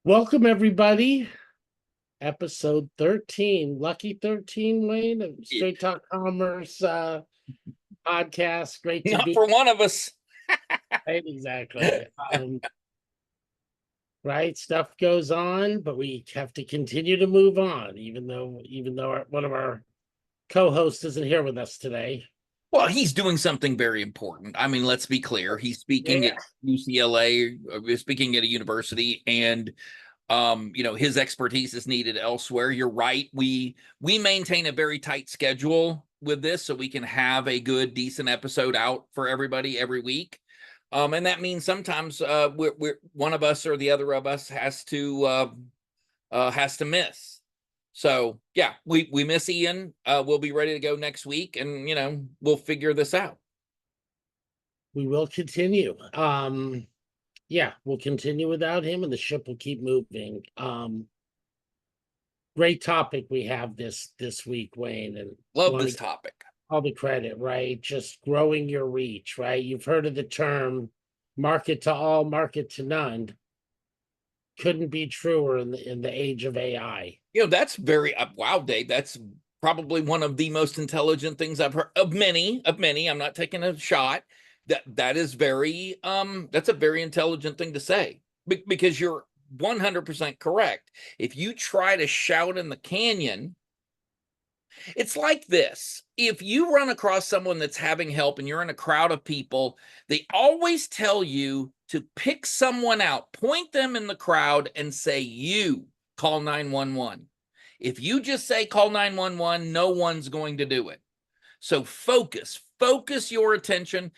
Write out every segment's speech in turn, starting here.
Welcome, everybody. Episode 13, lucky 13, Wayne, of Straight Talk Commerce podcast. Great to Not be for one of us. right, exactly. Right, stuff goes on, but we have to continue to move on, even though one of our co-hosts isn't here with us today. Well, he's doing something very important. I mean, let's be clear. He's speaking at UCLA, speaking at a university, and his expertise is needed elsewhere. You're right. We maintain a very tight schedule with this so we can have a good, decent episode out for everybody every week. And that means sometimes we're one of us or the other of us has to miss. So yeah, we miss Ian. We'll be ready to go next week, and we'll figure this out. We will continue. Yeah, we'll continue without him, and the ship will keep moving. Great topic we have this week, Wayne, and Love this topic. All the credit, right? Just growing your reach, right? You've heard of the term market to all, market to none. Couldn't be truer in the age of AI. That's very wow, Dave. That's probably one of the most intelligent things I've heard of many. I'm not taking a shot. That is very that's a very intelligent thing to say because you're 100% correct. If you try to shout in the canyon, it's like this. If you run across someone that's having help and you're in a crowd of people, they always tell you to pick someone out, point them in the crowd and say, you call 911. If you just say call 911, no one's going to do it. So focus your attention.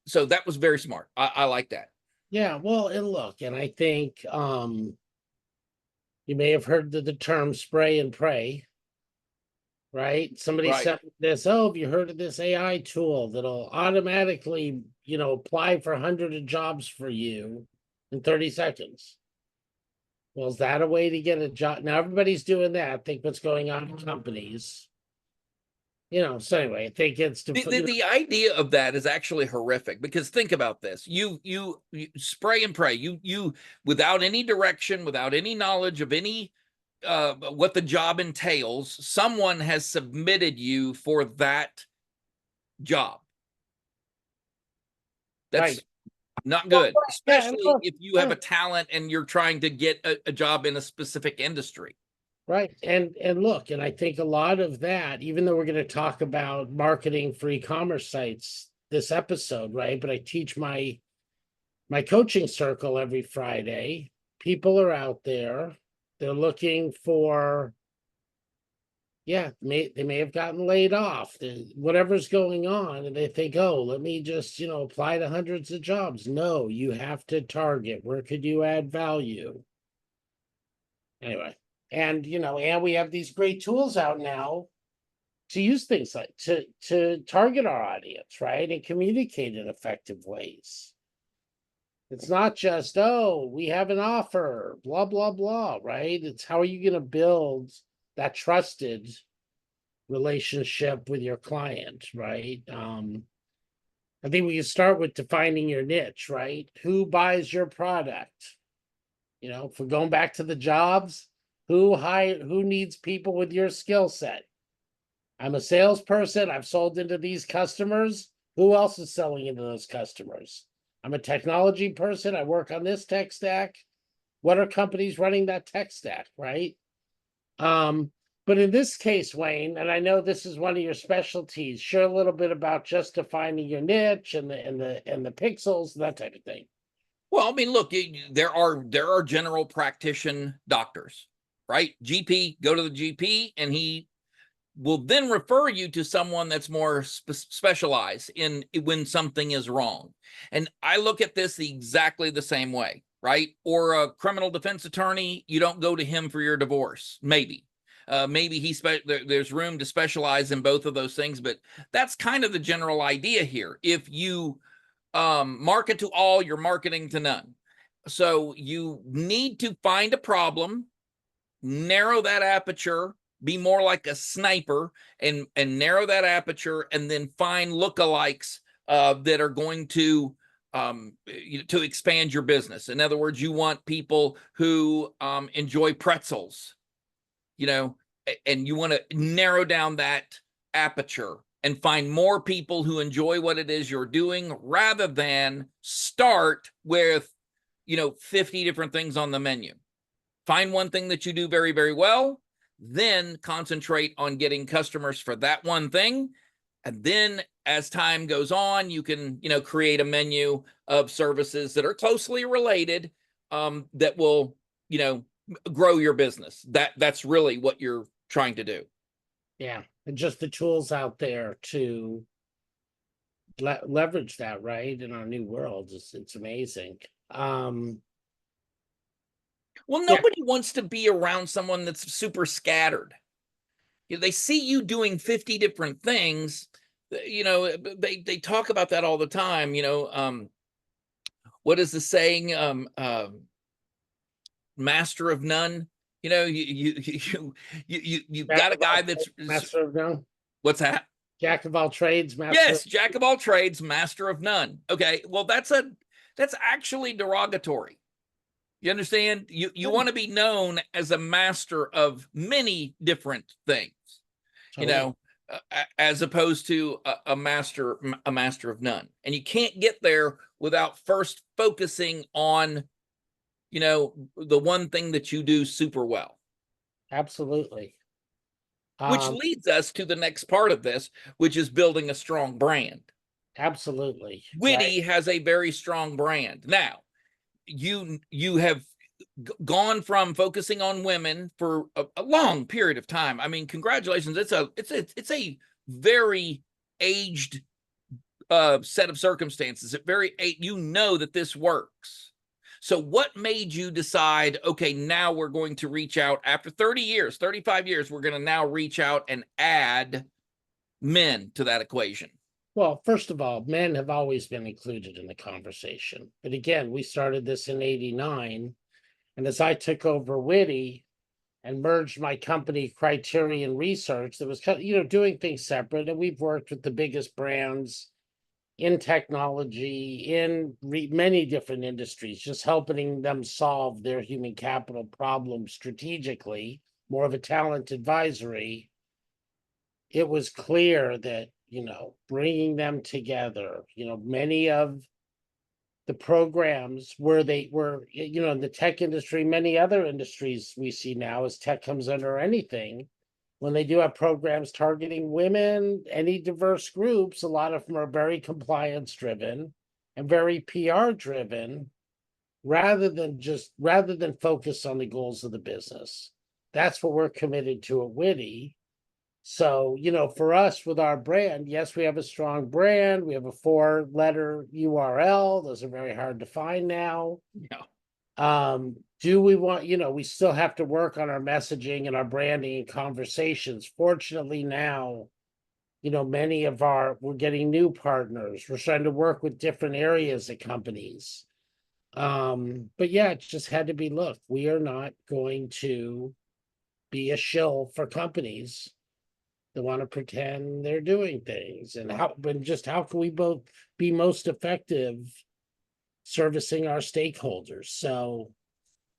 So that was very smart. I like that. Yeah, well, and look, and I think you may have heard the term spray and pray. Right? Somebody sent this, have you heard of this AI tool that'll automatically, apply for hundreds of jobs for you in 30 seconds? Well, is that a way to get a job? Now everybody's doing that. Think what's going on in companies. So anyway, I think it's the idea of that is actually horrific because think about this. You spray and pray. You without any direction, without any knowledge of any what the job entails, someone has submitted you for that job. That's not good, especially if you have a talent and you're trying to get a job in a specific industry. Right. And look, and I think a lot of that, even though we're going to talk about marketing for e-commerce sites this episode, right? But I teach my coaching circle every Friday. People are out there. They're looking for, they may have gotten laid off, whatever's going on, and they think, oh, let me just, apply to hundreds of jobs. No, you have to target. Where could you add value? Anyway, and we have these great tools out now to use things like to target our audience, right? And communicate in effective ways. It's not just, we have an offer, blah, blah, blah, right? It's how are you going to build that trusted relationship with your client, right? I think we can start with defining your niche, right? Who buys your product? If we're going back to the jobs, who needs people with your skill set? I'm a salesperson. I've sold into these customers. Who else is selling into those customers? I'm a technology person. I work on this tech stack. What are companies running that tech stack, right? But in this case, Wayne, and I know this is one of your specialties, share a little bit about just defining your niche and the pixels, that type of thing. Well, I mean, look, there are general practitioner doctors, right? GP, go to the GP, and he will then refer you to someone that's more specialized in when something is wrong. And I look at this exactly the same way, right? Or a criminal defense attorney, you don't go to him for your divorce. Maybe there's room to specialize in both of those things, but that's kind of the general idea here. If you market to all, you're marketing to none. So you need to find a problem, narrow that aperture, be more like a sniper and narrow that aperture, and then find lookalikes that are going to to expand your business. In other words, you want people who enjoy pretzels, and you want to narrow down that aperture and find more people who enjoy what it is you're doing, rather than start with 50 different things on the menu. Find one thing that you do very, very well, then concentrate on getting customers for that one thing. And then as time goes on, you can, create a menu of services that are closely related, that will, grow your business. That's really what you're trying to do. Yeah, and just the tools out there to leverage that, right, in our new world. It's amazing. Well, Yeah, nobody wants to be around someone that's super scattered. They see you doing 50 different things. They talk about that all the time. What is the saying? Master of none. You got a guy that's master of none. what's that? Jack of all trades, master. Yes, jack of all trades, master of none. Okay, well that's actually derogatory. You understand? You want to be known as a master of many different things, Totally. as opposed to a master of none. And you can't get there without first focusing on, the one thing that you do super well. Absolutely. Which leads us to the next part of this, which is building a strong brand. Absolutely. Witty has a very strong brand. Now, you have gone from focusing on women for a long period of time. I mean, congratulations. It's a very aged set of circumstances. You know that this works. So what made you decide, okay, now we're going to reach out after 30 years, 35 years, we're going to now reach out and add men to that equation? Well, first of all, men have always been included in the conversation. But again, we started this in 89. And as I took over Witty and merged my company Criterion Research, that was doing things separate. And we've worked with the biggest brands in technology, in many different industries, just helping them solve their human capital problems strategically, more of a talent advisory. It was clear that, bringing them together, many of the programs where they were, in the tech industry, many other industries we see now as tech comes under anything, when they do have programs targeting women, any diverse groups, a lot of them are very compliance driven and very PR driven, rather than focus on the goals of the business. That's what we're committed to at Witty. So, for us with our brand, yes, we have a strong brand. We have a 4-letter URL. Those are very hard to find now. Yeah. Do we want, we still have to work on our messaging and our branding and conversations. Fortunately now, we're getting new partners. We're starting to work with different areas of companies. But yeah, it just had to be, look, we are not going to be a shill for companies that want to pretend they're doing things. And how can we both be most effective servicing our stakeholders? So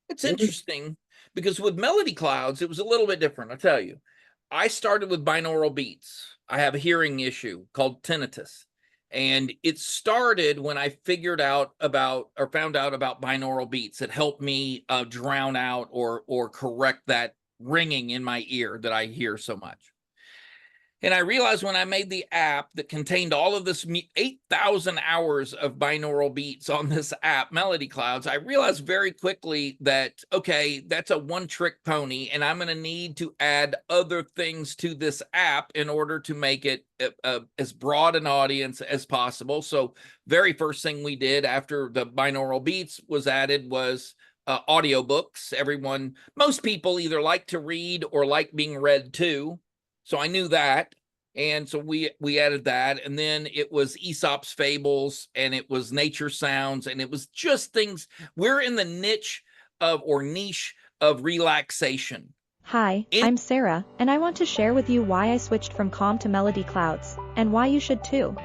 It's interesting because with MelodyClouds, it was a little bit different. I'll tell you, I started with binaural beats. I have a hearing issue called tinnitus. And it started when I found out about binaural beats that helped me drown out or correct that ringing in my ear that I hear so much. And I realized when I made the app that contained all of this 8,000 hours of binaural beats on this app, MelodyClouds, I realized very quickly that, okay, that's a one-trick pony, and I'm going to need to add other things to this app in order to make it as broad an audience as possible. So very first thing we did after the binaural beats was added was audiobooks. Most people either like to read or like being read to. So I knew that. And so we added that. And then it was Aesop's fables, and it was nature sounds, and it was just things. We're in the niche of relaxation. Hi, I'm Sarah, and I want to share with you why I switched from Calm to MelodyClouds, and why you should too.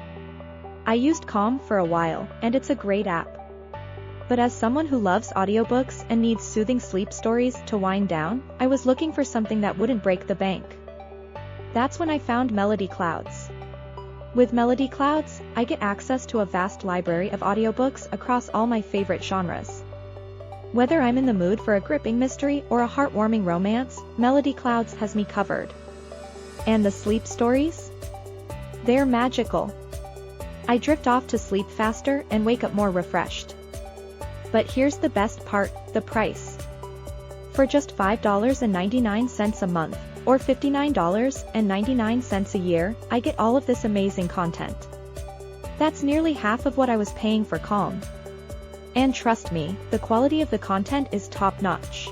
I used Calm for a while, and it's a great app. But as someone who loves audiobooks and needs soothing sleep stories to wind down, I was looking for something that wouldn't break the bank. That's when I found MelodyClouds. With MelodyClouds, I get access to a vast library of audiobooks across all my favorite genres. Whether I'm in the mood for a gripping mystery or a heartwarming romance, MelodyClouds has me covered. And the sleep stories? They're magical. I drift off to sleep faster and wake up more refreshed. But here's the best part, the price. For just $5.99 a month, or $59.99 a year, I get all of this amazing content. That's nearly half of what I was paying for Calm. And trust me, the quality of the content is top-notch.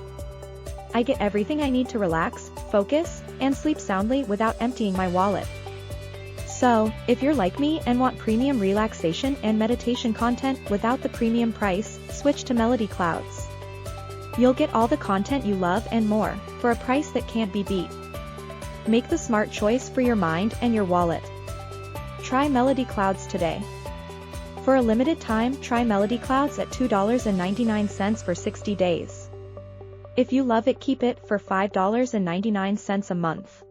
I get everything I need to relax, focus, and sleep soundly without emptying my wallet. So, if you're like me and want premium relaxation and meditation content without the premium price, switch to MelodyClouds. You'll get all the content you love and more, for a price that can't be beat. Make the smart choice for your mind and your wallet. Try MelodyClouds today. For a limited time, try MelodyClouds at $2.99 for 60 days. If you love it, keep it for $5.99 a month.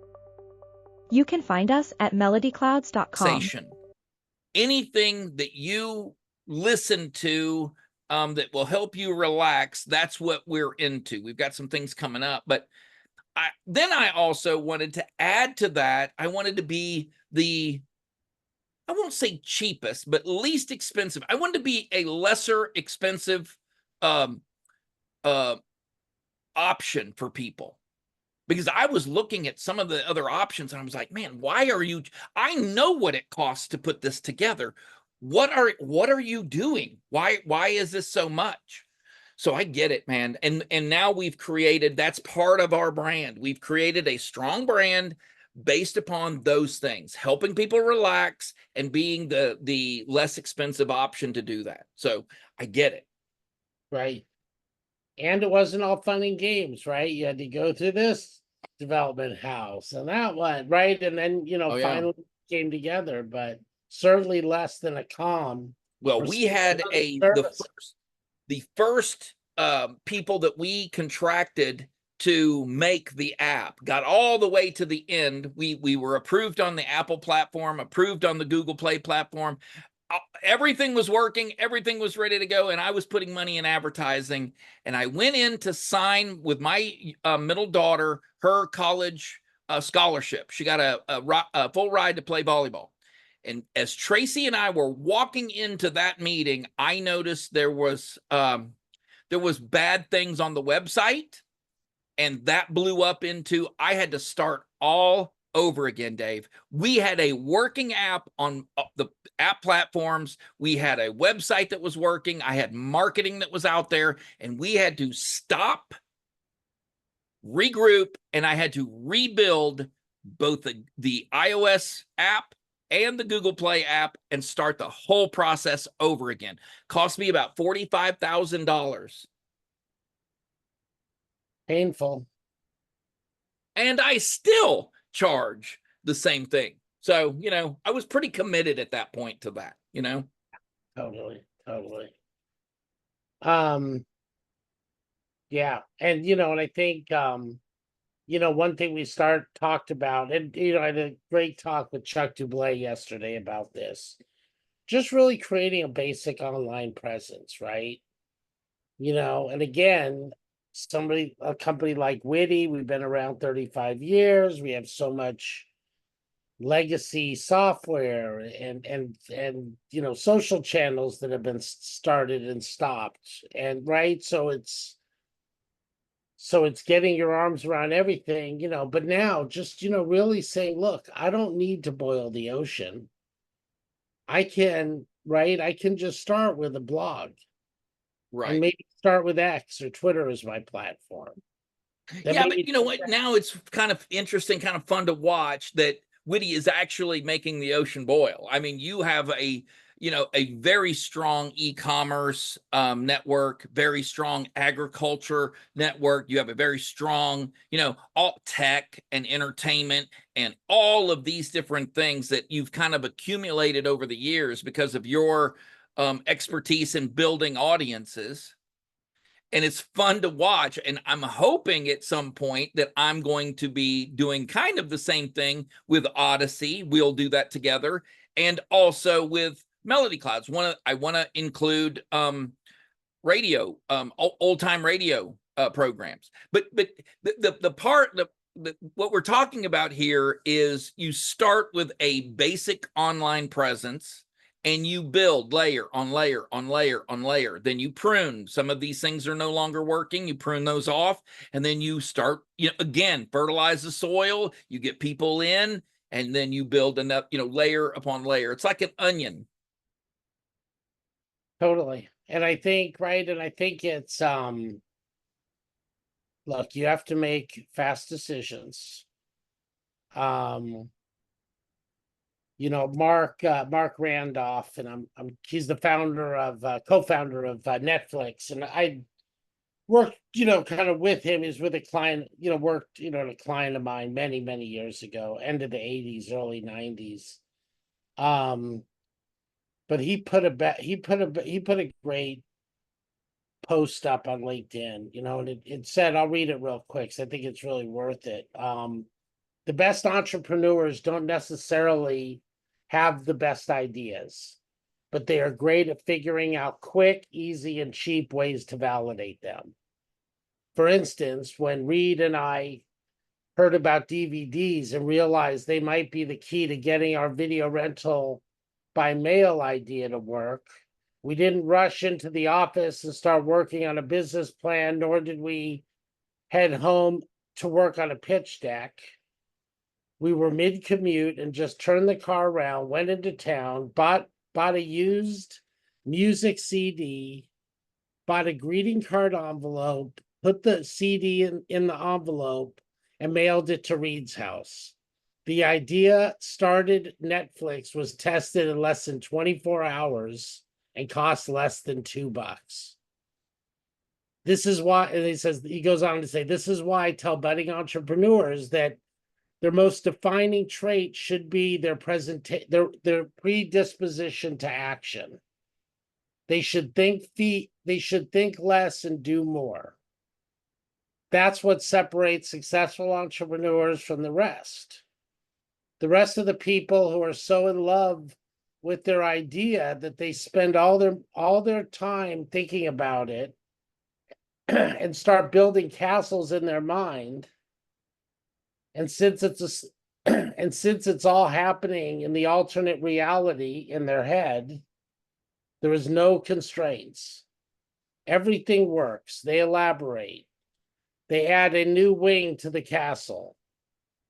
You can find us at melodyclouds.com. Anything that you listen to that will help you relax, that's what we're into. We've got some things coming up, but I also wanted to add to that. I wanted to be I won't say cheapest, but least expensive. I wanted to be a lesser expensive option for people, because I was looking at some of the other options and I was like, man, I know what it costs to put this together. What are you doing? Why is this so much? So I get it, man. And now that's part of our brand. We've created a strong brand based upon those things, helping people relax and being the less expensive option to do that. So I get it. Right. And it wasn't all fun and games, right? You had to go through this development house and that one, right? And then, finally came together, but certainly less than a Calm. Well, we had the first people that we contracted to make the app got all the way to the end. We were approved on the Apple platform, approved on the Google Play platform. Everything was working. Everything was ready to go. And I was putting money in advertising. And I went in to sign with my middle daughter, her college scholarship. She got a full ride to play volleyball. And as Tracy and I were walking into that meeting, I noticed there was bad things on the website. And that blew up into, I had to start all over again, Dave. We had a working app on the app platforms. We had a website that was working. I had marketing that was out there, and we had to stop, regroup, and I had to rebuild both the iOS app and the Google Play app and start the whole process over again. Cost me about $45,000. Painful. And I still charge the same thing. So, I was pretty committed at that point to that, Totally. Yeah. And, and I think, one thing we talked about, and, I had a great talk with Chuck Dublé yesterday about this, just really creating a basic online presence, right? And again, a company like Witty, we've been around 35 years. We have so much legacy software and social channels that have been started and stopped. And right. So it's getting your arms around everything, but now just, really saying, look, I don't need to boil the ocean. I can just start with a blog. Right. And maybe start with X or Twitter as my platform. But you know what? Now it's kind of interesting, kind of fun to watch that Witty is actually making the ocean boil. I mean, you have a a very strong e-commerce network, very strong agriculture network. You have a very strong, all tech and entertainment and all of these different things that you've kind of accumulated over the years because of your expertise in building audiences. And it's fun to watch. And I'm hoping at some point that I'm going to be doing kind of the same thing with Odyssey. We'll do that together. And also with MelodyClouds. I want to include radio, old time radio programs. But the part what we're talking about here is you start with a basic online presence and you build layer on layer on layer on layer. Then you prune. Some of these things are no longer working. You prune those off, and then you start, again, fertilize the soil. You get people in, and then you build enough, layer upon layer. It's like an onion. Totally. And I think, right, and I think it's look, you have to make fast decisions. Mark Randolph, and he's the co-founder of Netflix, and I worked, kind of with him. He's with a client, worked, a client of mine many, many years ago, end of the 80s, early 90s. But he put a great post up on LinkedIn, and it said, I'll read it real quick, because I think it's really worth it. The best entrepreneurs don't necessarily have the best ideas, but they are great at figuring out quick, easy, and cheap ways to validate them. For instance, when Reed and I heard about DVDs and realized they might be the key to getting our video rental by mail idea to work, we didn't rush into the office and start working on a business plan, nor did we head home to work on a pitch deck. We were mid-commute and just turned the car around, went into town, bought a used music CD, bought a greeting card envelope, put the CD in the envelope, and mailed it to Reed's house. The idea started Netflix, was tested in less than 24 hours, and cost less than $2. This is why, and he goes on to say, this is why I tell budding entrepreneurs that their most defining trait should be their predisposition to action. They should think less and do more. That's what separates successful entrepreneurs from the rest. The rest of the people who are so in love with their idea that they spend all their time thinking about it and start building castles in their mind. And since it's all happening in the alternate reality in their head, there is no constraints. Everything works. They elaborate. They add a new wing to the castle.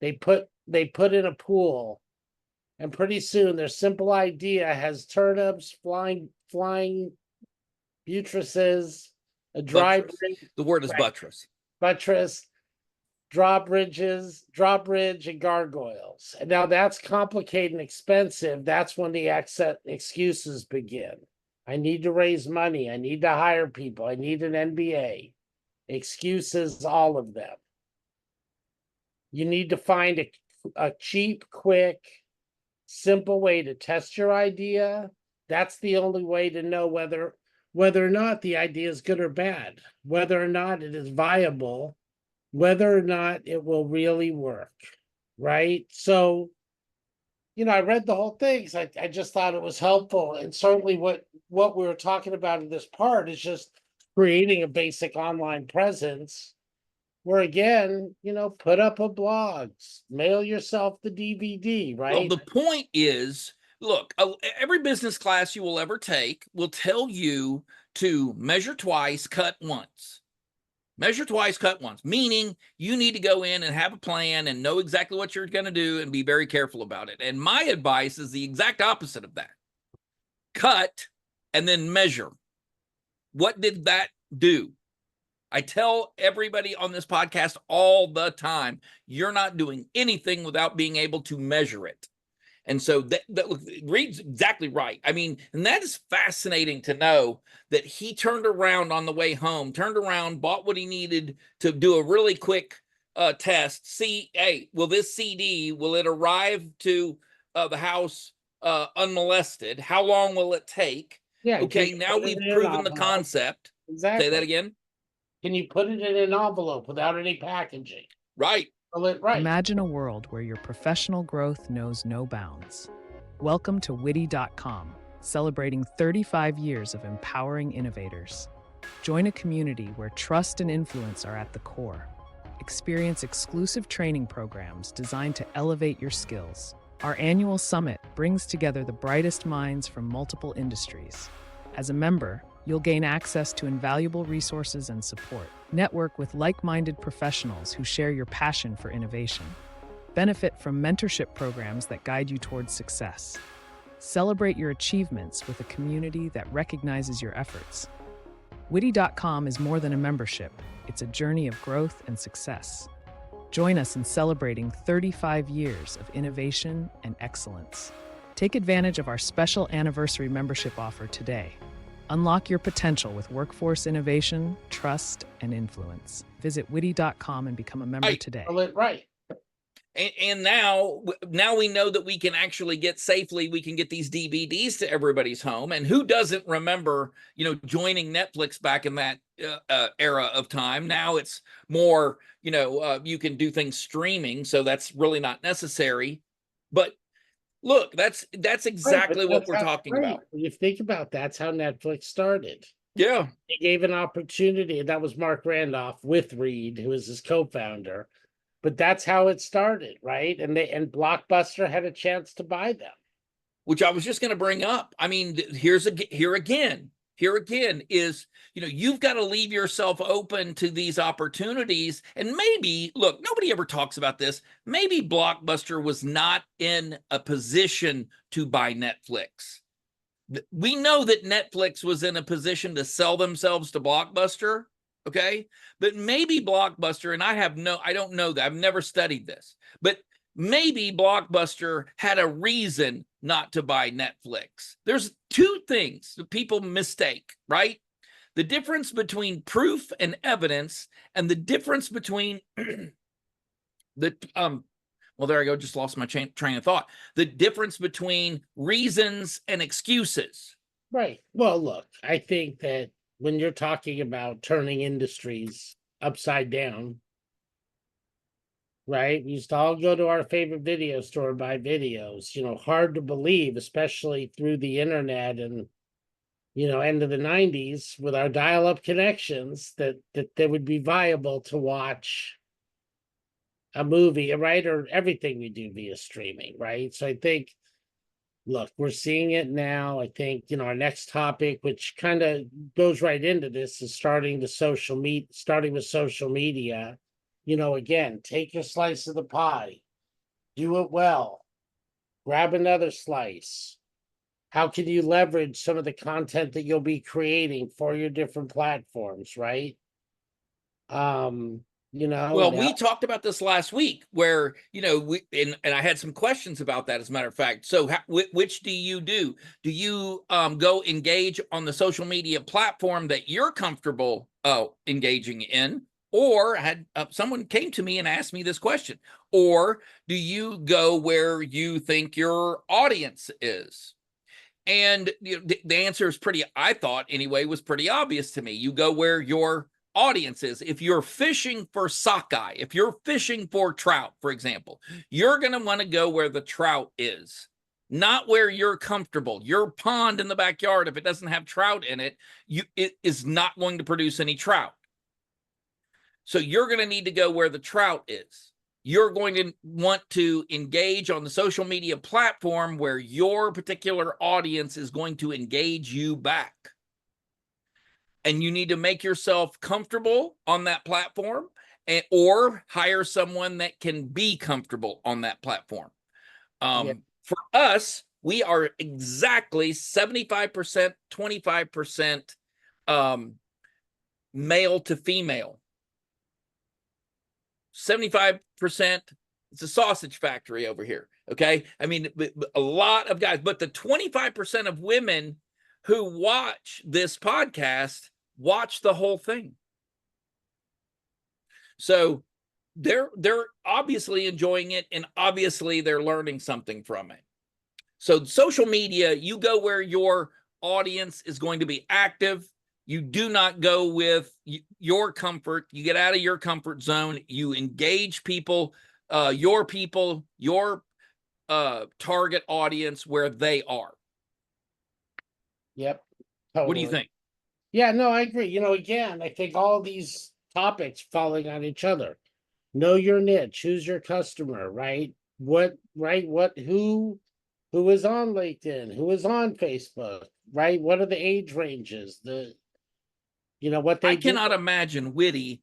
They put in a pool, and pretty soon their simple idea has turnips, flying buttresses, a dry the word is buttress. Buttress, drawbridge, and gargoyles. And now that's complicated and expensive. That's when the excuses begin. I need to raise money. I need to hire people. I need an MBA. Excuses, all of them. You need to find a cheap, quick, simple way to test your idea. That's the only way to know whether or not the idea is good or bad, whether or not it is viable, whether or not it will really work, right? So, I read the whole thing, because I just thought it was helpful. And certainly what we were talking about in this part is just creating a basic online presence where, again, put up a blog, mail yourself the DVD, right? Well, the point is, look, every business class you will ever take will tell you to measure twice, cut once. Measure twice, cut once, meaning you need to go in and have a plan and know exactly what you're going to do and be very careful about it. And my advice is the exact opposite of that. Cut and then measure. What did that do? I tell everybody on this podcast all the time, you're not doing anything without being able to measure it. And so that Reed's exactly right. I mean, and that is fascinating to know that he turned around on the way home, turned around, bought what he needed to do a really quick test. See, hey, will this CD, will it arrive to the house unmolested? How long will it take? Yeah. Okay, now we've proven the concept. Exactly. Say that again. Can you put it in an envelope without any packaging? Right. Right. Imagine a world where your professional growth knows no bounds. Welcome to Witty.com, celebrating 35 years of empowering innovators. Join a community where trust and influence are at the core. Experience exclusive training programs designed to elevate your skills. Our annual summit brings together the brightest minds from multiple industries. As a member, you'll gain access to invaluable resources and support. Network with like-minded professionals who share your passion for innovation. Benefit from mentorship programs that guide you towards success. Celebrate your achievements with a community that recognizes your efforts. Witty.com is more than a membership. It's a journey of growth and success. Join us in celebrating 35 years of innovation and excellence. Take advantage of our special anniversary membership offer today. Unlock your potential with workforce innovation, trust, and influence. Visit Witty.com and become a member today. Right. And now we know that we can actually get safely, we can get these DVDs to everybody's home. And who doesn't remember, joining Netflix back in that era of time? Now it's more, you can do things streaming, so that's really not necessary. But look, that's exactly what we're talking about. When you think about that's how Netflix started. Yeah. They gave an opportunity, and that was Mark Randolph with Reed, who is his co-founder. But that's how it started, right? And Blockbuster had a chance to buy them. Which I was just going to bring up. I mean, here again is, you've got to leave yourself open to these opportunities. And maybe, look, nobody ever talks about this. Maybe Blockbuster was not in a position to buy Netflix. We know that Netflix was in a position to sell themselves to Blockbuster. Okay. But maybe Blockbuster, and I don't know that. I've never studied this, but maybe Blockbuster had a reason not to buy Netflix. There's two things that people mistake, right? The difference between proof and evidence, and the difference between well, there I go. Just lost my train of thought. The difference between reasons and excuses. Right. Well, look, I think that when you're talking about turning industries upside down, right? We used to all go to our favorite video store and buy videos, hard to believe, especially through the internet and, end of the 90s with our dial-up connections that they would be viable to watch a movie, right? Or everything we do via streaming, right? So I think, look, we're seeing it now. I think, our next topic, which kind of goes right into this, is starting with social media. Again, take your slice of the pie, do it well, grab another slice. How can you leverage some of the content that you'll be creating for your different platforms, right? Well, we talked about this last week where, and I had some questions about that, as a matter of fact. So which do you do? Do you go engage on the social media platform that you're comfortable engaging in? Or someone came to me and asked me this question, or do you go where you think your audience is? And the answer is I thought anyway, was pretty obvious to me. You go where your audience is. If you're fishing for sockeye, if you're fishing for trout, for example, you're going to want to go where the trout is, not where you're comfortable. Your pond in the backyard, if it doesn't have trout in it, it is not going to produce any trout. So you're going to need to go where the trout is. You're going to want to engage on the social media platform where your particular audience is going to engage you back. And you need to make yourself comfortable on that platform, or hire someone that can be comfortable on that platform. For us, we are exactly 75%, 25% male to female. 75%, it's a sausage factory over here. Okay. I mean, a lot of guys, but the 25% of women who watch this podcast watch the whole thing. So they're obviously enjoying it, and obviously they're learning something from it. So social media, you go where your audience is going to be active. You do not go with your comfort. You get out of your comfort zone. You engage people, your target audience where they are. Yep. What do you Totally. think? Yeah, no, I agree. You know, again, I think all these topics falling on each other. Know your niche, who's your customer, right? Who is on LinkedIn, who is on Facebook, right? What are the age ranges? What I they do. cannot imagine Witty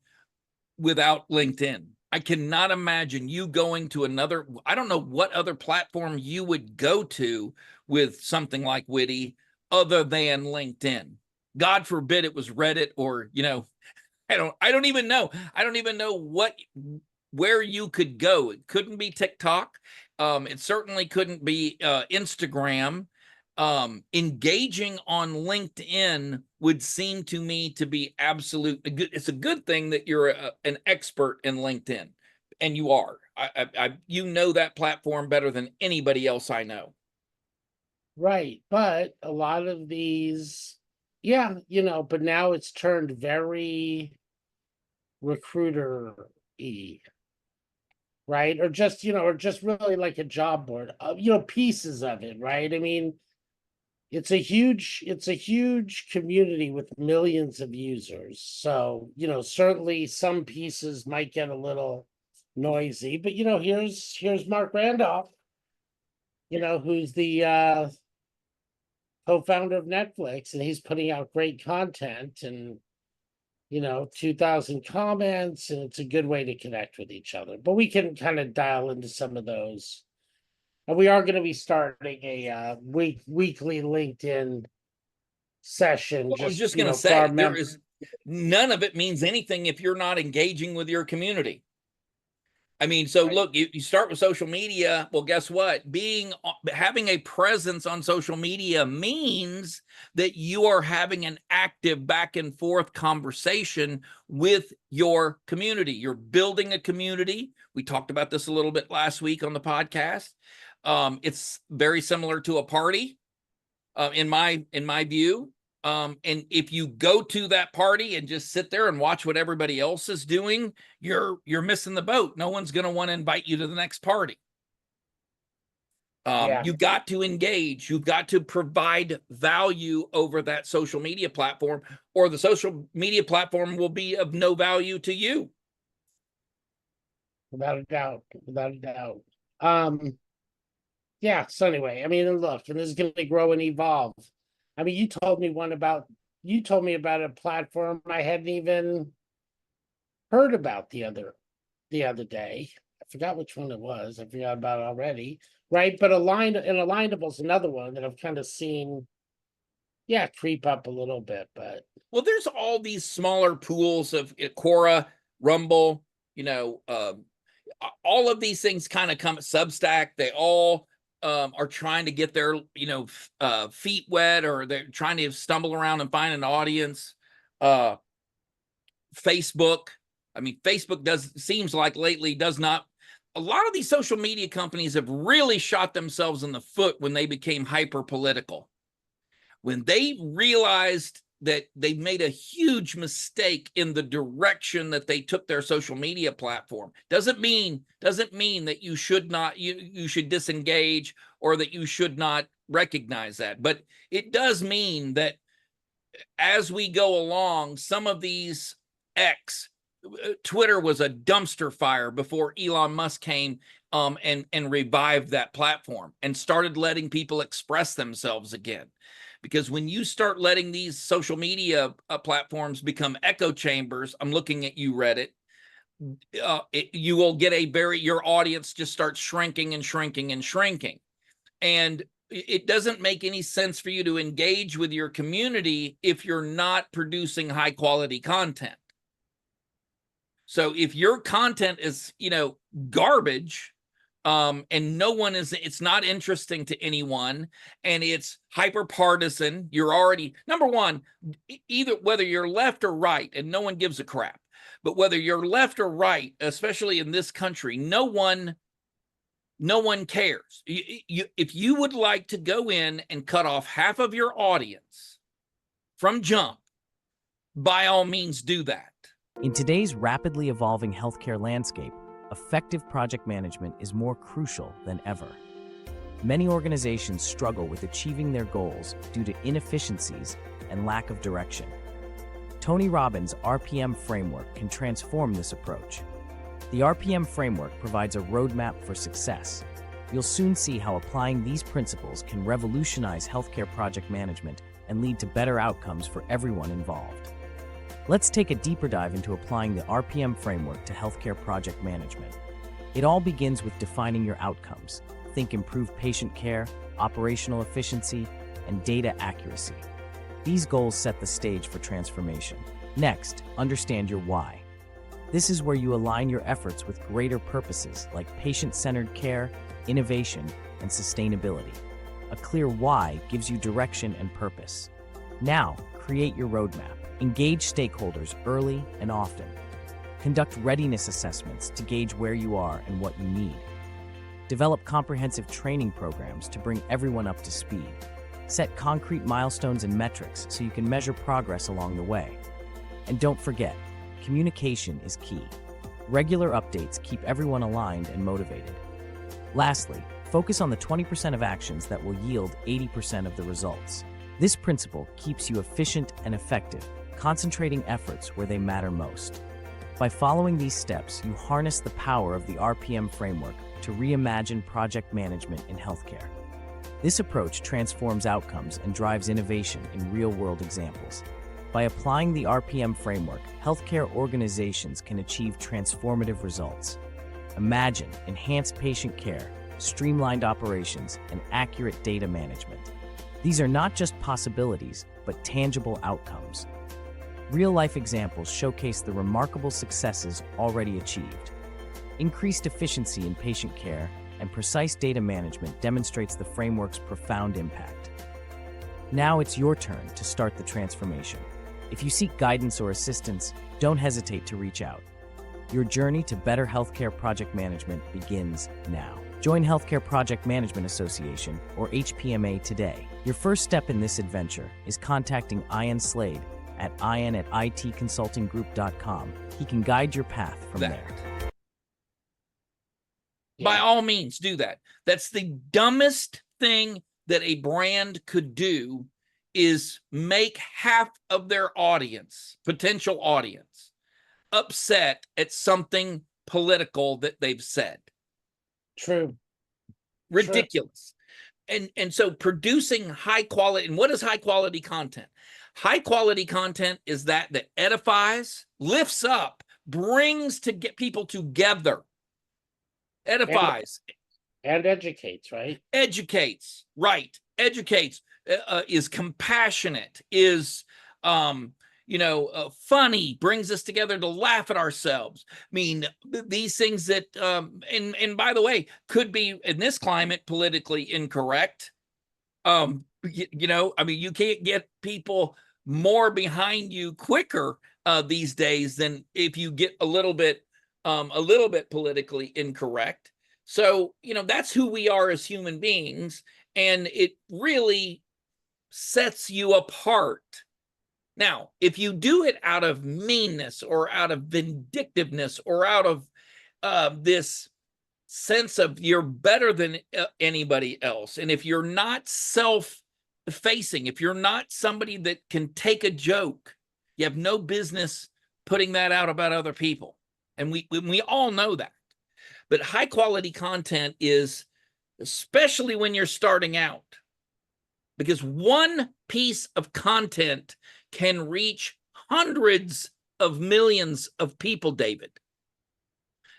without LinkedIn. I cannot imagine you going to another, I don't know what other platform you would go to with something like Witty other than LinkedIn. God forbid it was Reddit or, I don't even know. I don't even know where you could go. It couldn't be TikTok. It certainly couldn't be Instagram. Engaging on LinkedIn would seem to me to be absolutely good. It's a good thing that you're an expert in LinkedIn, and you are. You know that platform better than anybody else I know. Right, but a lot of these, yeah, but now it's turned very recruiter-y, right? Or just really like a job board, pieces of it, right? I mean, it's a huge community with millions of users. So, certainly some pieces might get a little noisy, but here's Mark Randolph, who's the co-founder of Netflix, and he's putting out great content and 2,000 comments, and it's a good way to connect with each other. But we can kind of dial into some of those. And we are going to be starting a weekly LinkedIn session. Well, I was just You going to know, for our say, there members. is none of it means anything if you're not engaging with your community. I mean, so Right. look, you start with social media. Well, guess what? Having a presence on social media means that you are having an active back and forth conversation with your community. You're building a community. We talked about this a little bit last week on the podcast. It's very similar to a party, in my view. And if you go to that party and just sit there and watch what everybody else is doing, you're missing the boat. No one's going to want to invite you to the next party. Yeah. You've got to engage. You've got to provide value over that social media platform, or the social media platform will be of no value to you. Without a doubt. Without a doubt. Yeah. So anyway, I mean, and look, and this is going to grow and evolve. I mean, you told me about a platform I hadn't even heard about the other day. I forgot which one it was. I forgot about it already. Right. But Alignable's another one that I've kind of seen, yeah, creep up a little bit. But Well, there's all these smaller pools of Quora, Rumble, all of these things kind of come at Substack. They all are trying to get their feet wet, or they're trying to stumble around and find an audience. Facebook, I mean, Facebook seems like lately does not. A lot of these social media companies have really shot themselves in the foot when they became hyper political. When they realized that they made a huge mistake in the direction that they took their social media platform. Doesn't mean that you should not, you should disengage, or that you should not recognize that. But it does mean that as we go along, some of these Twitter was a dumpster fire before Elon Musk came and revived that platform and started letting people express themselves again. Because when you start letting these social media platforms become echo chambers, I'm looking at you, Reddit, you will get your audience just starts shrinking and shrinking and shrinking. And it doesn't make any sense for you to engage with your community if you're not producing high quality content. So if your content is, garbage, And no one is, it's not interesting to anyone, and it's hyper partisan. You're already, number one, either whether you're left or right, and no one gives a crap, but whether you're left or right, especially in this country, no one cares. If you would like to go in and cut off half of your audience from jump, by all means do that. In today's rapidly evolving healthcare landscape, effective project management is more crucial than ever. Many organizations struggle with achieving their goals due to inefficiencies and lack of direction. Tony Robbins' RPM framework can transform this approach. The RPM framework provides a roadmap for success. You'll soon see how applying these principles can revolutionize healthcare project management and lead to better outcomes for everyone involved. Let's take a deeper dive into applying the RPM framework to healthcare project management. It all begins with defining your outcomes. Think improved patient care, operational efficiency, and data accuracy. These goals set the stage for transformation. Next, understand your why. This is where you align your efforts with greater purposes like patient-centered care, innovation, and sustainability. A clear why gives you direction and purpose. Now, create your roadmap. Engage stakeholders early and often. Conduct readiness assessments to gauge where you are and what you need. Develop comprehensive training programs to bring everyone up to speed. Set concrete milestones and metrics so you can measure progress along the way. And don't forget, communication is key. Regular updates keep everyone aligned and motivated. Lastly, focus on the 20% of actions that will yield 80% of the results. This principle keeps you efficient and effective, concentrating efforts where they matter most. By following these steps, you harness the power of the RPM framework to reimagine project management in healthcare. This approach transforms outcomes and drives innovation in real-world examples. By applying the RPM framework, healthcare organizations can achieve transformative results. Imagine enhanced patient care, streamlined operations, and accurate data management. These are not just possibilities, but tangible outcomes. Real-life examples showcase the remarkable successes already achieved. Increased efficiency in patient care and precise data management demonstrates the framework's profound impact. Now it's your turn to start the transformation. If you seek guidance or assistance, don't hesitate to reach out. Your journey to better healthcare project management begins now. Join Healthcare Project Management Association, or HPMA, today. Your first step in this adventure is contacting Ian Slade at ian@itconsultinggroup.com. He can guide your path from there. By all means, do that. That's the dumbest thing that a brand could do, is make half of their audience, potential audience, upset at something political that they've said. True. Ridiculous. And so producing high quality, and what is high quality content? High quality content is that edifies, lifts up, brings to get people together, edifies, and educates, right? Educates, right? Educates, is compassionate, is funny, brings us together to laugh at ourselves. I mean, these things that, and by the way, could be in this climate politically incorrect. You can't get people more behind you quicker these days than if you get a little bit politically incorrect. So, that's who we are as human beings, and it really sets you apart. Now, if you do it out of meanness or out of vindictiveness or out of this sense of you're better than anybody else, and if you're not self-facing, if you're not somebody that can take a joke, you have no business putting that out about other people. And we all know that. But high quality content is, especially when you're starting out, because one piece of content can reach hundreds of millions of people, David.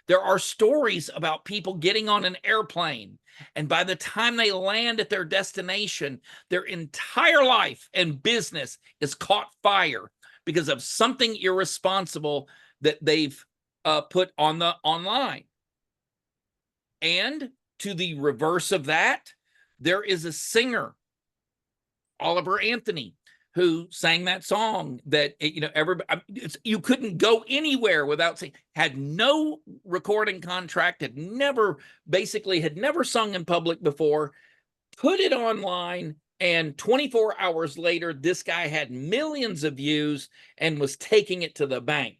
There are stories about people getting on an airplane, and by the time they land at their destination, their entire life and business is caught fire because of something irresponsible that they've put on the online. And to the reverse of that, there is a singer, Oliver Anthony, who sang that song that, everybody, you couldn't go anywhere without saying, had no recording contract, had never sung in public before, put it online, and 24 hours later, this guy had millions of views and was taking it to the bank.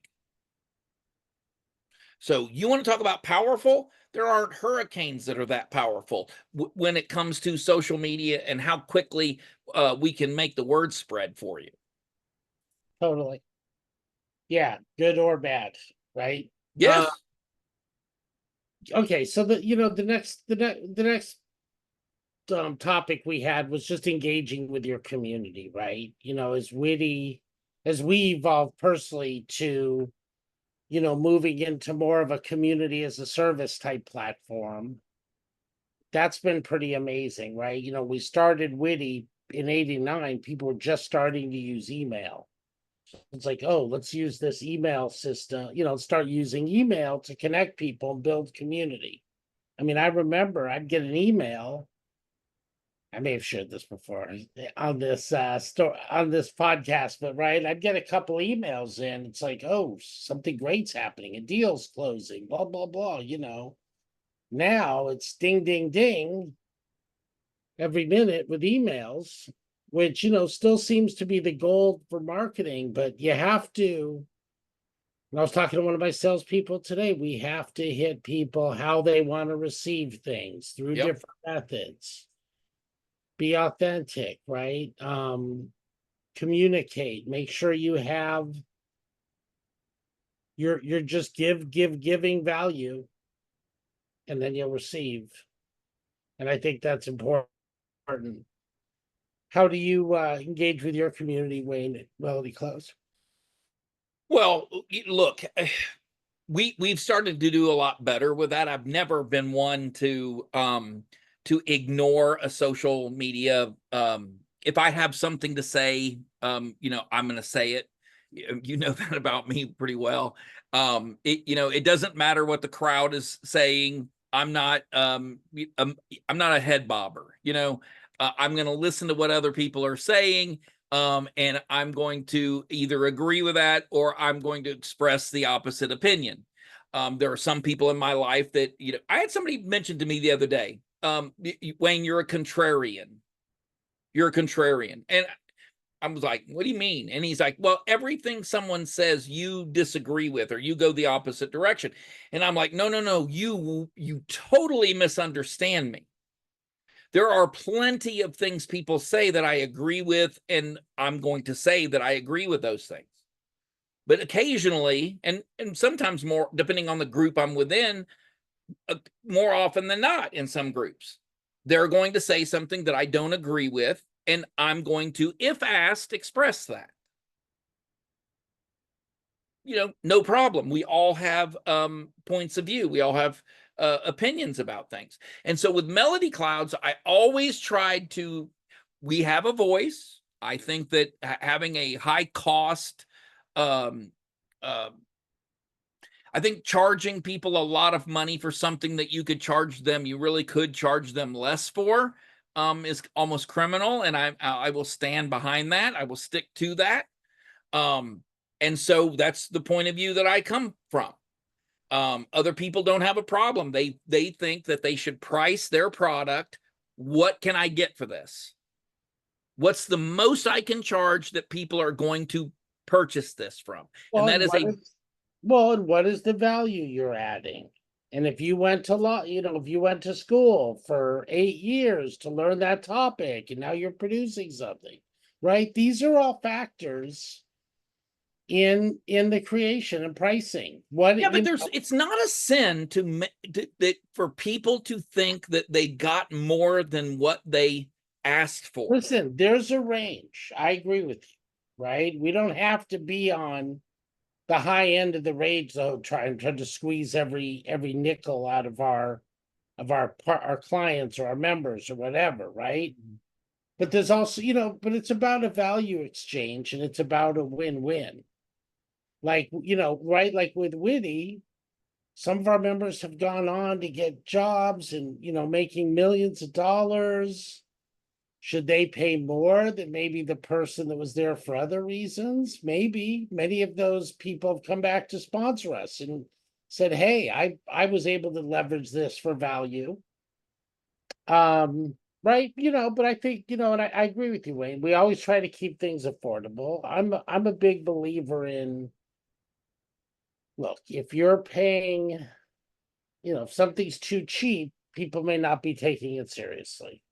So you want to talk about powerful? There aren't hurricanes that are that powerful when it comes to social media and how quickly we can make the word spread for you. Totally. Yeah, good or bad, right? Yes. Okay, so the next topic we had was just engaging with your community, right? As we evolve personally to moving into more of a community as a service type platform, that's been pretty amazing, right? We started Witty in '89, people were just starting to use email. It's like, oh, let's use this email system, start using email to connect people and build community. I mean, I remember I'd get an email. I may have shared this before on this on this podcast, but right, I'd get a couple emails in. It's like, oh, something great's happening, a deal's closing, blah blah blah. Now it's ding ding ding every minute with emails, which still seems to be the gold for marketing. But you have to. And I was talking to one of my salespeople today. We have to hit people how they want to receive things through Yep. different methods. Be authentic, right? Communicate, make sure you have you're just giving value, and then you'll receive. And I think that's important. How do you engage with your community, Wayne, at MelodyClouds? Well, look, we've started to do a lot better with that. I've never been one to ignore a social media. If I have something to say, I'm going to say it. You know that about me pretty well. It doesn't matter what the crowd is saying. I'm not a head bobber. I'm going to listen to what other people are saying. And I'm going to either agree with that or I'm going to express the opposite opinion. There are some people in my life that, I had somebody mention to me the other day, Wayne, you're a contrarian. You're a contrarian. And I was like, what do you mean? And he's like, well, everything someone says you disagree with, or you go the opposite direction. And I'm like, no, you totally misunderstand me. There are plenty of things people say that I agree with, and I'm going to say that I agree with those things. But occasionally, and sometimes more, depending on the group I'm within, more often than not in some groups, they're going to say something that I don't agree with, and I'm going to, if asked, express that. No problem. We all have points of view. We all have opinions about things. And so with MelodyClouds, I always tried to, we have a voice. I think that having a high cost, I think charging people a lot of money for something that you really could charge them less for, is almost criminal. And I will stand behind that. I will stick to that. And so that's the point of view that I come from. Other people don't have a problem. They think that they should price their product. What can I get for this? What's the most I can charge that people are going to purchase this from? Well, and that is and what is the value you're adding? And if you went to if you went to school for 8 years to learn that topic, and now you're producing something, right? These are all factors in the creation and pricing. But it's not a sin that for people to think that they got more than what they asked for. Listen, there's a range. I agree with you, right? We don't have to be on the high end of the range, though, trying to squeeze every nickel out of our clients or our members or whatever, right? But there's also, but it's about a value exchange, and it's about a win-win. Like, right, like with Witty, Some of our members have gone on to get jobs and, making millions of dollars. Should they pay more than maybe the person that was there for other reasons? Maybe. Many of those people have come back to sponsor us and said, hey, I was able to leverage this for value. Right, but I think, and I agree with you, Wayne. We always try to keep things affordable. I'm a big believer in, look, if you're paying, if something's too cheap, people may not be taking it seriously.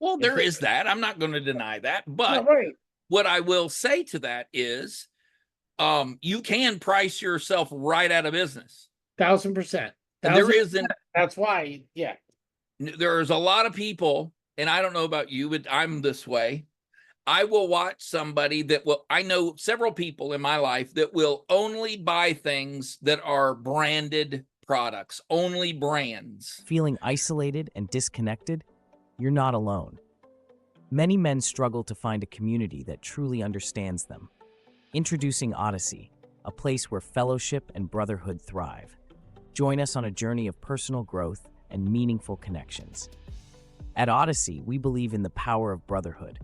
Well, there is that. I'm not going to deny that. But right. What I will say to that is you can price yourself right out of business. 1000%. And there isn't. That's why, yeah. There's a lot of people, and I don't know about you, but I'm this way. I will watch somebody I know several people in my life that will only buy things that are branded products, only brands. Feeling isolated and disconnected? You're not alone. Many men struggle to find a community that truly understands them. Introducing Odyssey, a place where fellowship and brotherhood thrive. Join us on a journey of personal growth and meaningful connections. At Odyssey, we believe in the power of brotherhood.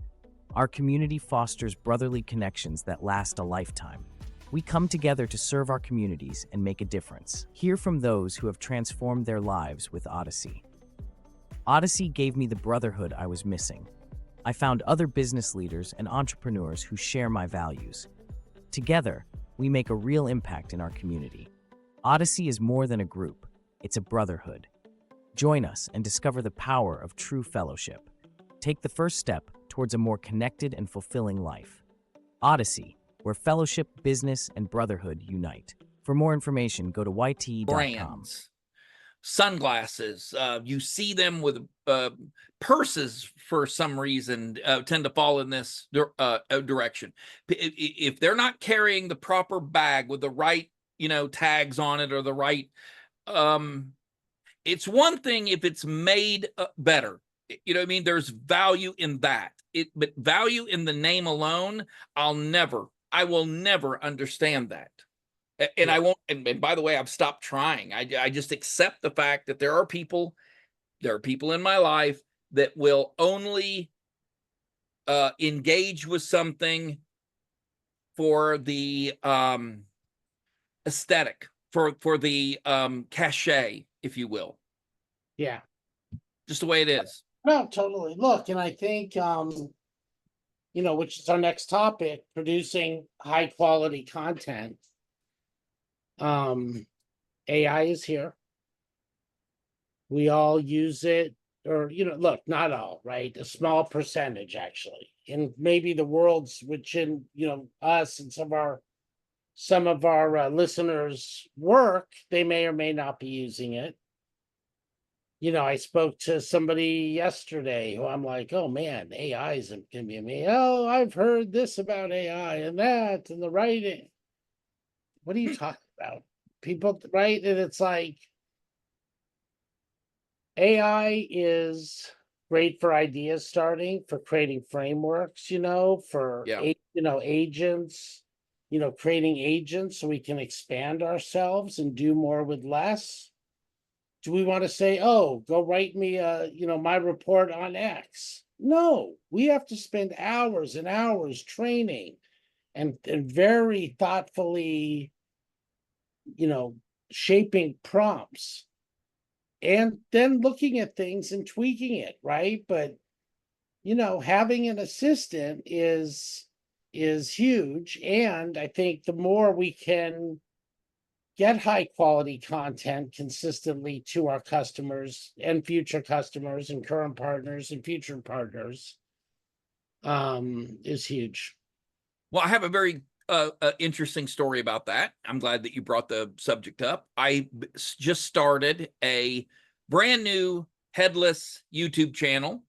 Our community fosters brotherly connections that last a lifetime. We come together to serve our communities and make a difference. Hear from those who have transformed their lives with Odyssey. Odyssey gave me the brotherhood I was missing. I found other business leaders and entrepreneurs who share my values. Together, we make a real impact in our community. Odyssey is more than a group, it's a brotherhood. Join us and discover the power of true fellowship. Take the first step towards a more connected and fulfilling life. Odyssey, where fellowship, business, and brotherhood unite. For more information, go to yte.com. Brands, sunglasses, you see them with purses for some reason tend to fall in this direction. If they're not carrying the proper bag with the right, tags on it or the right, it's one thing if it's made better. You know what I mean? There's value in that. But value in the name alone, I will never understand that. And I won't. And by the way, I've stopped trying. I just accept the fact that there are people in my life that will only engage with something for the aesthetic, for the cachet, if you will. Yeah. Just the way it is. No, totally. Look, and I think, which is our next topic, producing high quality content. AI is here. We all use it, or, look, not all, right? A small percentage, actually. And maybe the world's, which in, us and some of our listeners' work, they may or may not be using it. I spoke to somebody yesterday who I'm like, oh man, AI isn't gonna be me. Oh, I've heard this about AI and that and the writing. What are you talking about? People, right? And it's like AI is great for ideas starting, for creating frameworks, for agents, creating agents so we can expand ourselves and do more with less. Do we want to say, oh, go write me my report on X? No, we have to spend hours and hours training and very thoughtfully, shaping prompts and then looking at things and tweaking it, right? But having an assistant is huge. And I think the more we can get high quality content consistently to our customers and future customers and current partners and future partners, is huge. Well, I have a very interesting story about that. I'm glad that you brought the subject up. I just started a brand new headless YouTube channel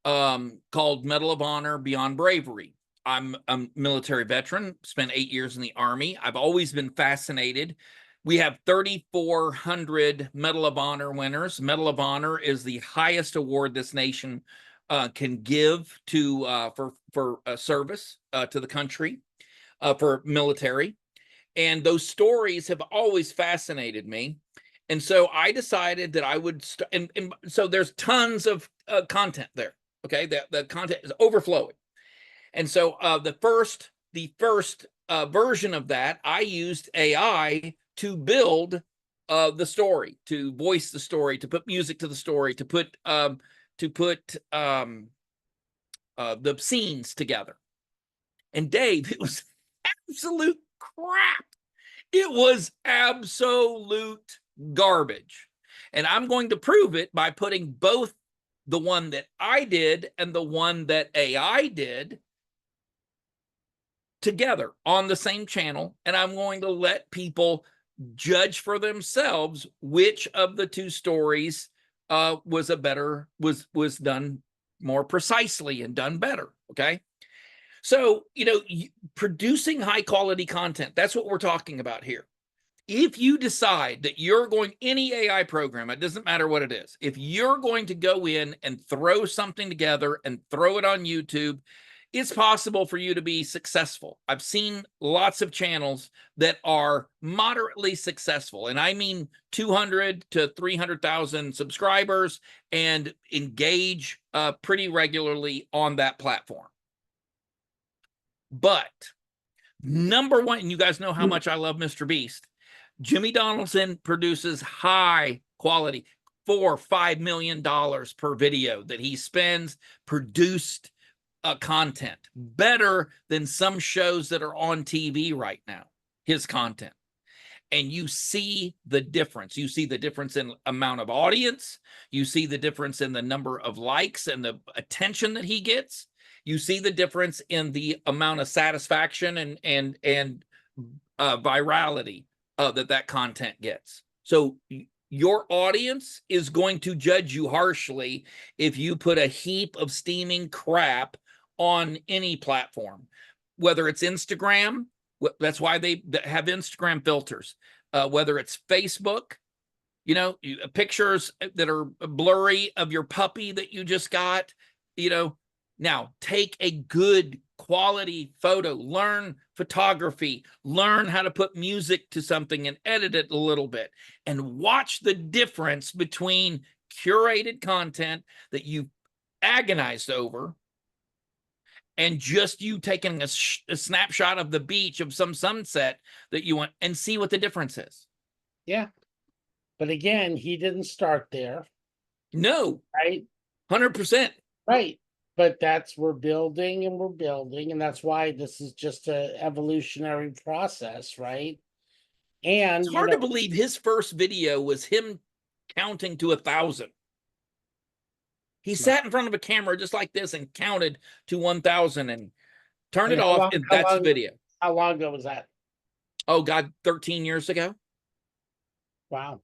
called Medal of Honor Beyond Bravery. I'm a military veteran, spent 8 years in the Army. I've always been fascinated. We have 3,400 Medal of Honor winners. Medal of Honor is the highest award this nation can give to for service to the country, for military. And those stories have always fascinated me. And so I decided that I would and so there's tons of content there. Okay, the content is overflowing. And so the first version of that, I used AI to build the story, to voice the story, to put music to the story, to put the scenes together. And Dave, it was absolute crap. It was absolute garbage. And I'm going to prove it by putting both the one that I did and the one that AI did together on the same channel. And I'm going to let people judge for themselves which of the two stories was done more precisely and done better. Okay. So, producing high quality content, that's what we're talking about here. If you decide that you're going, any AI program, it doesn't matter what it is, if you're going to go in and throw something together and throw it on YouTube, it's possible for you to be successful. I've seen lots of channels that are moderately successful, and I mean 200 to 300,000 subscribers and engage pretty regularly on that platform. But number one, and you guys know how much I love Mr. Beast, Jimmy Donaldson produces high quality, $4-5 million per video that he spends produced content, better than some shows that are on TV right now, his content. And you see the difference. You see the difference in amount of audience. You see the difference in the number of likes and the attention that he gets. You see the difference in the amount of satisfaction and virality that content gets. So your audience is going to judge you harshly if you put a heap of steaming crap on any platform, whether it's Instagram. That's why they have Instagram filters. Whether it's Facebook, pictures that are blurry of your puppy that you just got, now take a good quality photo, learn photography, learn how to put music to something and edit it a little bit, and watch the difference between curated content that you agonized over and just you taking a snapshot of the beach of some sunset that you want, and see what the difference is. Yeah. But again, he didn't start there. No. Right? 100%. Right. But we're building, and that's why this is just an evolutionary process, right? And it's hard to believe his first video was him counting to 1,000. He sat in front of a camera just like this and counted to 1,000 and turned it off, and that's the video. How long ago was that? Oh, God, 13 years ago. Wow.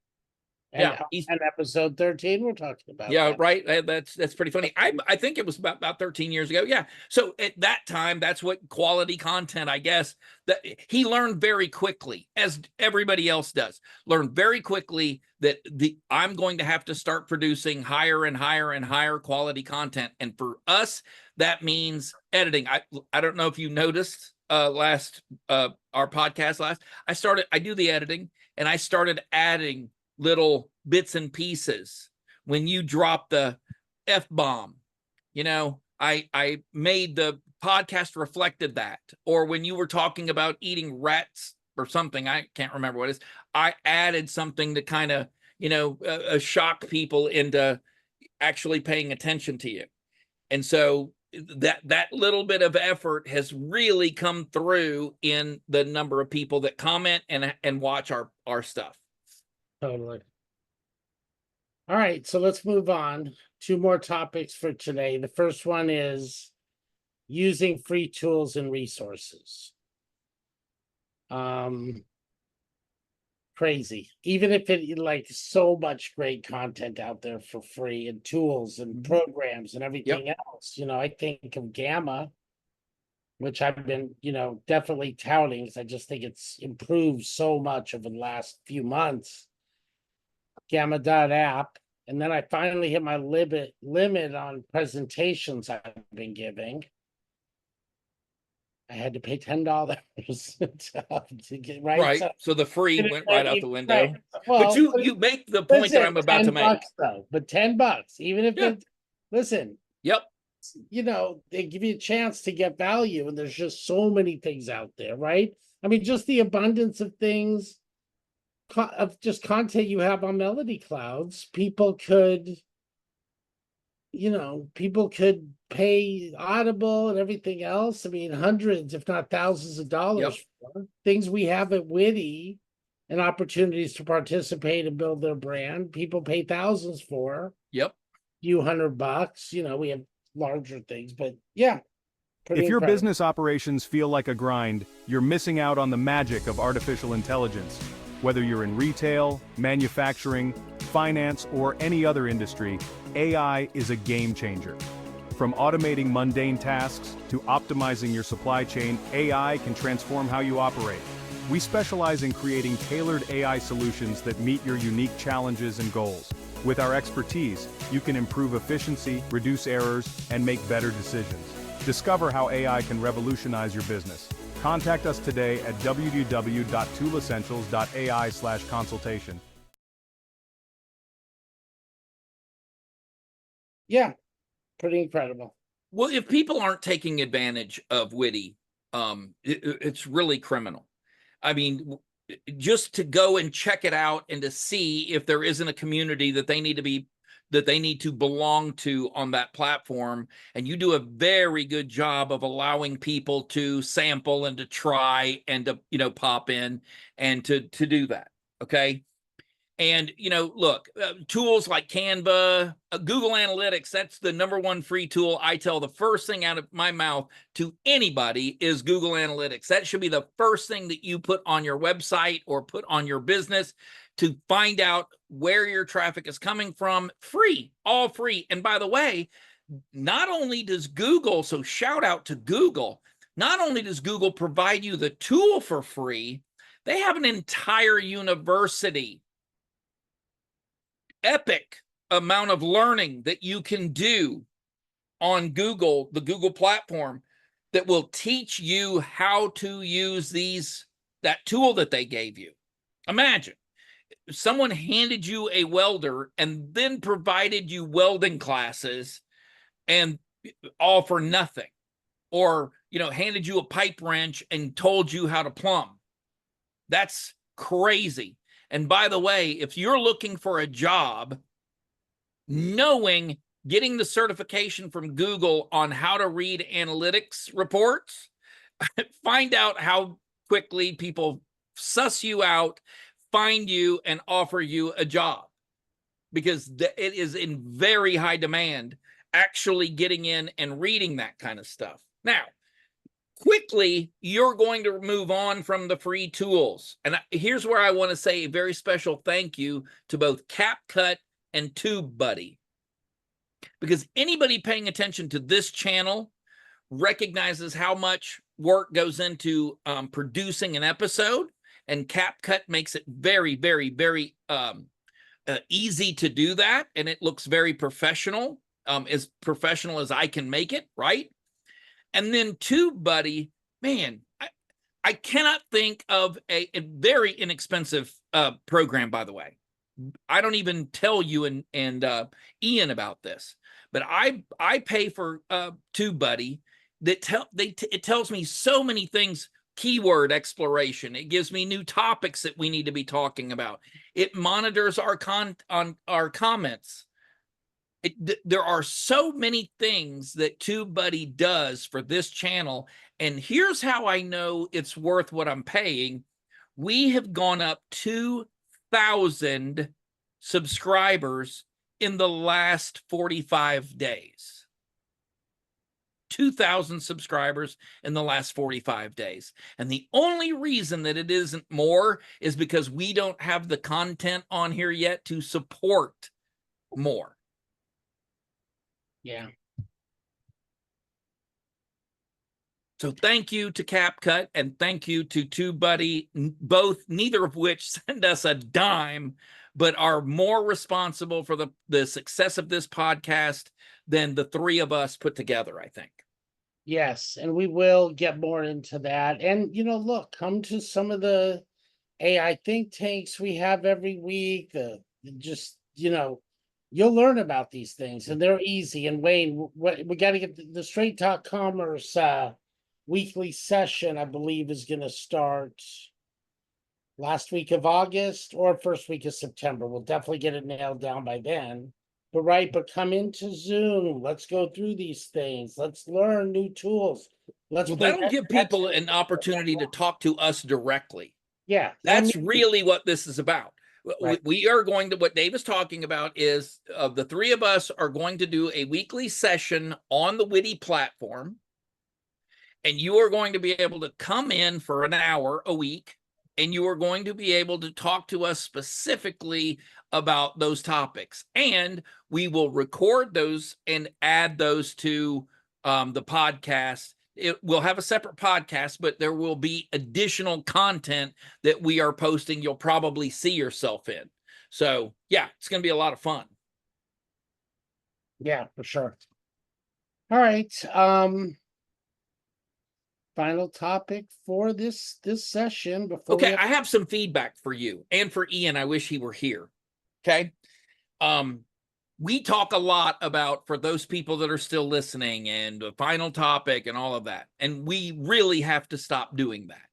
And, and episode 13 we're talking about. Yeah, that. Right. That's pretty funny. I think it was about 13 years ago. Yeah. So at that time, that's what quality content, I guess, that he learned very quickly, as everybody else does, learned very quickly that I'm going to have to start producing higher and higher and higher quality content. And for us, that means editing. I don't know if you noticed our podcast last, I do the editing, and I started adding little bits and pieces. When you drop the F-bomb, I made the podcast reflected that. Or when you were talking about eating rats or something, I can't remember what it is, I added something to kind of, shock people into actually paying attention to you. And so that little bit of effort has really come through in the number of people that comment and watch our stuff. Totally. All right, so let's move on. 2 more topics for today. The first one is using free tools and resources. Crazy. Even if it like so much great content out there for free, and tools and programs and everything else. I think of Gamma, which I've been, definitely touting, because I just think it's improved so much over the last few months. Gamma.app, and then I finally hit my limit on presentations I've been giving. I had to pay $10 to get right. Right. So the free It- went right out the window. right. But Well, you make the point that listen, I'm about to 10 make. bucks though, but $10, even if Yeah. listen, Yep. you know, they give you a chance to get value, and there's just so many things out there, right? I mean, just the abundance of things of just content you have on MelodyClouds. People could pay Audible and everything else. I mean, hundreds, if not thousands of dollars for things we have at Witty, and opportunities to participate and build their brand. People pay thousands for. Yep. Few $100. We have larger things, but yeah. If your business operations feel like a grind, you're missing out on the magic of artificial intelligence. Whether you're in retail, manufacturing, finance, or any other industry, AI is a game changer. From automating mundane tasks to optimizing your supply chain, AI can transform how you operate. We specialize in creating tailored AI solutions that meet your unique challenges and goals. With our expertise, you can improve efficiency, reduce errors, and make better decisions. Discover how AI can revolutionize your business. Contact us today at www.toolessentials.ai/consultation. Yeah, pretty incredible. Well, if people aren't taking advantage of Witty, it's really criminal. I mean, just to go and check it out and to see if there isn't a community that they need to belong to on that platform. And you do a very good job of allowing people to sample and to try and to, pop in and to do that. Okay. And, look, tools like Canva, Google Analytics, that's the #1 free tool. I tell the first thing out of my mouth to anybody is Google Analytics. That should be the first thing that you put on your website or put on your business to find out where your traffic is coming from. Free, all free. And by the way, not only does Google, so shout out to Google, not only does Google provide you the tool for free, they have an entire university. Epic amount of learning that you can do on Google, the Google platform, that will teach you how to use that tool that they gave you. Imagine if someone handed you a welder and then provided you welding classes and all for nothing, or handed you a pipe wrench and told you how to plumb. That's crazy. And by the way, if you're looking for a job, getting the certification from Google on how to read analytics reports, find out how quickly people suss you out, find you, and offer you a job, because it is in very high demand actually getting in and reading that kind of stuff. Now, quickly, you're going to move on from the free tools. And here's where I want to say a very special thank you to both CapCut and TubeBuddy. Because anybody paying attention to this channel recognizes how much work goes into producing an episode. And CapCut makes it very, very, very easy to do that. And it looks very professional as I can make it, right? And then TubeBuddy, man, I cannot think of a very inexpensive program, by the way. I don't even tell you and Ian about this, but I pay for TubeBuddy. It tells me so many things, keyword exploration. It gives me new topics that we need to be talking about. It monitors our comments. There are so many things that TubeBuddy does for this channel, and here's how I know it's worth what I'm paying. We have gone up 2,000 subscribers in the last 45 days. 2,000 subscribers in the last 45 days. And the only reason that it isn't more is because we don't have the content on here yet to support more. Yeah. So thank you to CapCut and thank you to TubeBuddy, neither of which send us a dime, but are more responsible for the success of this podcast than the three of us put together, I think. Yes, and we will get more into that. And look, come to some of the AI think tanks we have every week. Just you'll learn about these things, and they're easy. And Wayne, we got to get the Straight Talk Commerce weekly session. I believe is going to start last week of August or first week of September. We'll definitely get it nailed down by then. But come into Zoom. Let's go through these things. Let's learn new tools. Let's Well, bring that'll give people experts an opportunity to talk to us directly. Yeah, That's really what this is about. Right. We are going to, what Dave is talking about is the three of us are going to do a weekly session on the Witty platform. And you are going to be able to come in for an hour a week, and you are going to be able to talk to us specifically about those topics. And we will record those and add those to the podcast. It will have a separate podcast, but there will be additional content that we are posting. You'll probably see yourself in. So yeah, it's going to be a lot of fun. Yeah, for sure. All right. Final topic for this session before Okay, I have some feedback for you and for Ian. I wish he were here. Okay. We talk a lot about, for those people that are still listening, and the final topic and all of that. And we really have to stop doing that.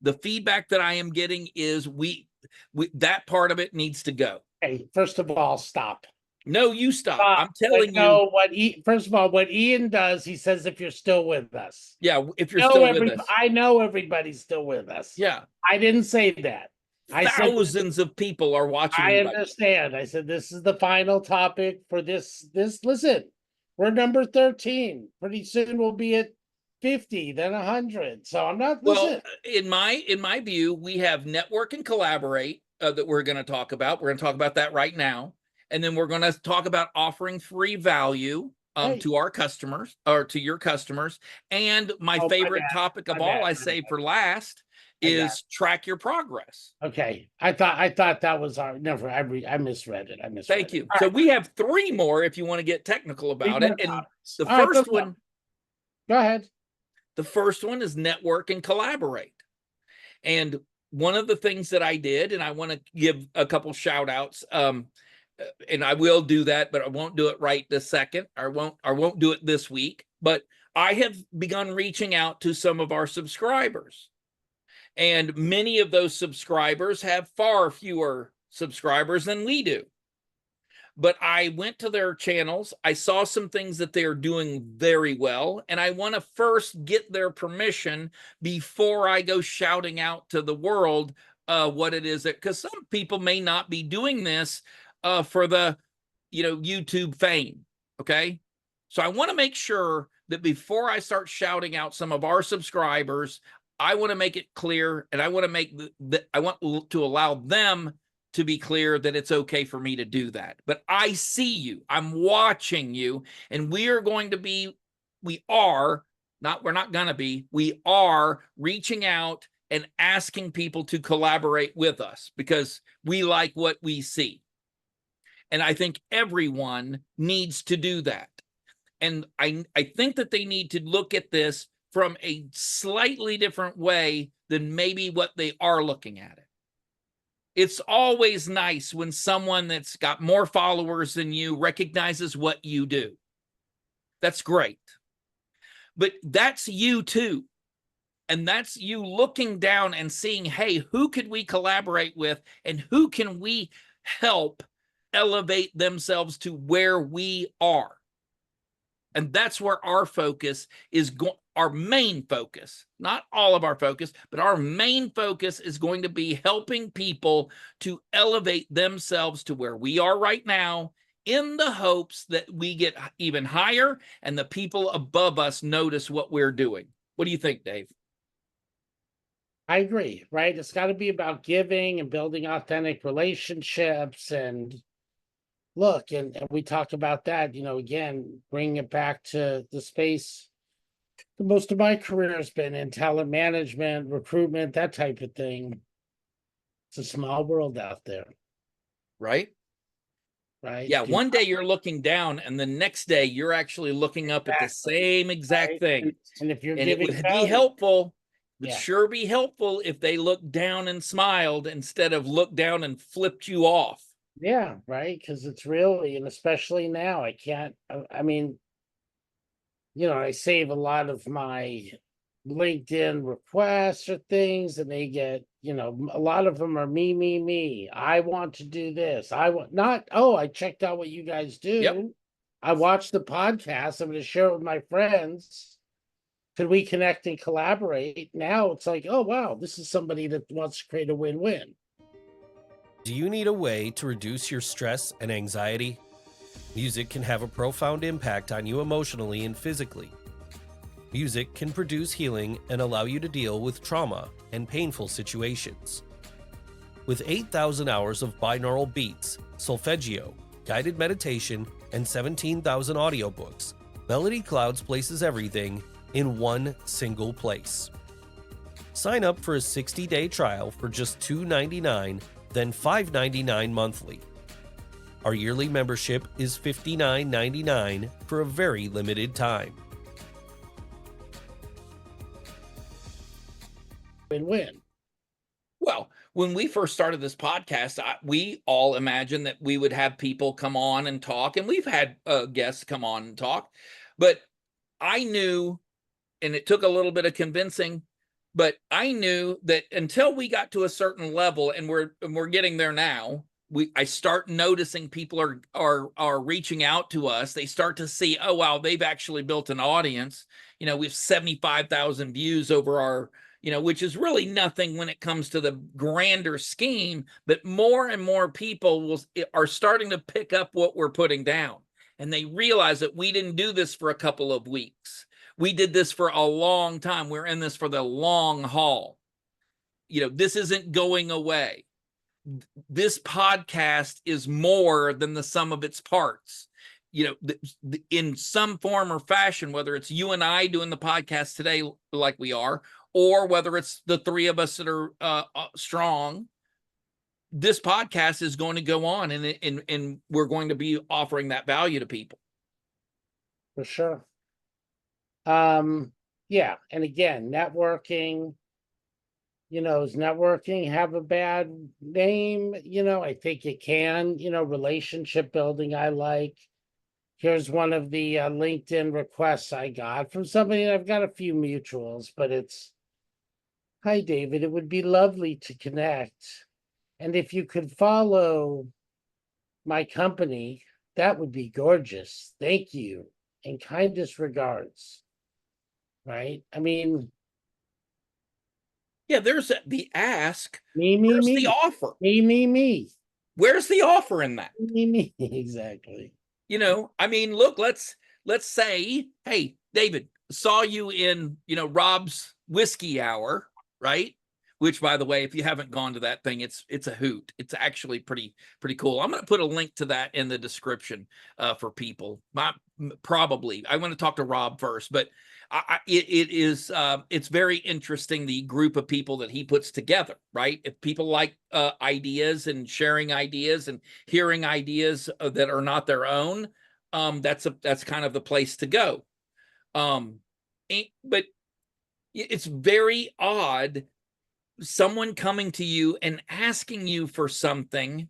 The feedback that I am getting is that part of it needs to go. Hey, first of all, stop. No, you stop. I'm telling you. First of all, what Ian does, he says, if you're still with us. Yeah, if you're still with us. I know everybody's still with us. Yeah. I didn't say that. Thousands of people are watching. I understand. I said, this is the final topic for this. Listen, we're number 13. Pretty soon we'll be at 50, then 100. So I'm not, well, in my view, we have network and collaborate that we're going to talk about. We're going to talk about that right now. And then we're going to talk about offering free value to our customers, or to your customers. And my favorite topic of all, I say for last, is track your progress. Okay. I thought that was our, never, I misread it. Thank you. So we have 3 more if you want to get technical about it. And the first one. Go ahead. The first one is network and collaborate. And one of the things that I did, and I want to give a couple shout outs, and I will do that, but I won't do it right this second. I won't do it this week, but I have begun reaching out to some of our subscribers. And many of those subscribers have far fewer subscribers than we do. But I went to their channels. I saw some things that they are doing very well. And I want to first get their permission before I go shouting out to the world what it is that, because some people may not be doing this for the, YouTube fame. Okay. So I want to make sure that before I start shouting out some of our subscribers, I want to make it clear, and I want to make I want to allow them to be clear that it's okay for me to do that. But I see you, I'm watching you, and we are reaching out and asking people to collaborate with us because we like what we see. And I think everyone needs to do that. And I think that they need to look at this from a slightly different way than maybe what they are looking at it. It's always nice when someone that's got more followers than you recognizes what you do. That's great. But that's you too. And that's you looking down and seeing, hey, who could we collaborate with and who can we help elevate themselves to where we are? And that's where our focus is our main focus, not all of our focus, but our main focus is going to be helping people to elevate themselves to where we are right now, in the hopes that we get even higher and the people above us notice what we're doing. What do you think, Dave? I agree, right? It's got to be about giving and building authentic relationships. And look, and we talk about that, again, bringing it back to the space. Most of my career has been in talent management, recruitment, that type of thing. It's a small world out there. Right? right? Yeah, Do one day not you're looking down, and the next day you're actually looking up at the exactly, same exact right? thing. And if you're And it giving would be value, helpful, would yeah, sure be helpful if they looked down and smiled instead of looked down and flipped you off. yeah, right. Because it's really, and especially now, I can't. I mean, I save a lot of my LinkedIn requests or things, and they get, a lot of them are me, me, me. I want to do this. I want not, oh, I checked out what you guys Yep. do. I watched the podcast. I'm going to share it with my friends. Could we connect and collaborate? Now it's like, oh, wow, this is somebody that wants to create a win-win. Do you need a way to reduce your stress and anxiety? Music can have a profound impact on you emotionally and physically. Music can produce healing and allow you to deal with trauma and painful situations. With 8,000 hours of binaural beats, solfeggio, guided meditation, and 17,000 audiobooks, MelodyClouds places everything in one single place. Sign up for a 60-day trial for just $2.99, then $5.99 monthly. Our yearly membership is $59.99 for a very limited time. Win-win. Well, when we first started this podcast, we all imagined that we would have people come on and talk, and we've had guests come on and talk, but I knew, and it took a little bit of convincing, but I knew that until we got to a certain level, and we're getting there now, I start noticing people are reaching out to us. They start to see, oh wow, they've actually built an audience. We have 75,000 views over our, which is really nothing when it comes to the grander scheme, but more and more people are starting to pick up what we're putting down. And they realize that we didn't do this for a couple of weeks. We did this for a long time. We're in this for the long haul. This isn't going away. This podcast is more than the sum of its parts. In some form or fashion, whether it's you and I doing the podcast today like we are, or whether it's the three of us that are strong, this podcast is going to go on, and we're going to be offering that value to people. For sure. Yeah. And again, networking, does networking have a bad name? I think it can, relationship building. I like. Here's one of the LinkedIn requests I got from somebody, and I've got a few mutuals, but it's, hi, David, it would be lovely to connect. And if you could follow my company, that would be gorgeous. Thank you. And kindest regards. Right? I mean, yeah, there's the ask. me, Where's me. the offer? Me. Where's the offer in that? Me. Exactly. I mean, look, let's say, hey, David, saw you in, Rob's whiskey hour, right? Which, by the way, if you haven't gone to that thing, it's a hoot. It's actually pretty cool. I'm going to put a link to that in the description for people. Probably, I want to talk to Rob first, but it's very interesting, the group of people that he puts together, right? If people like ideas and sharing ideas and hearing ideas that are not their own, that's kind of the place to go. But it's very odd, someone coming to you and asking you for something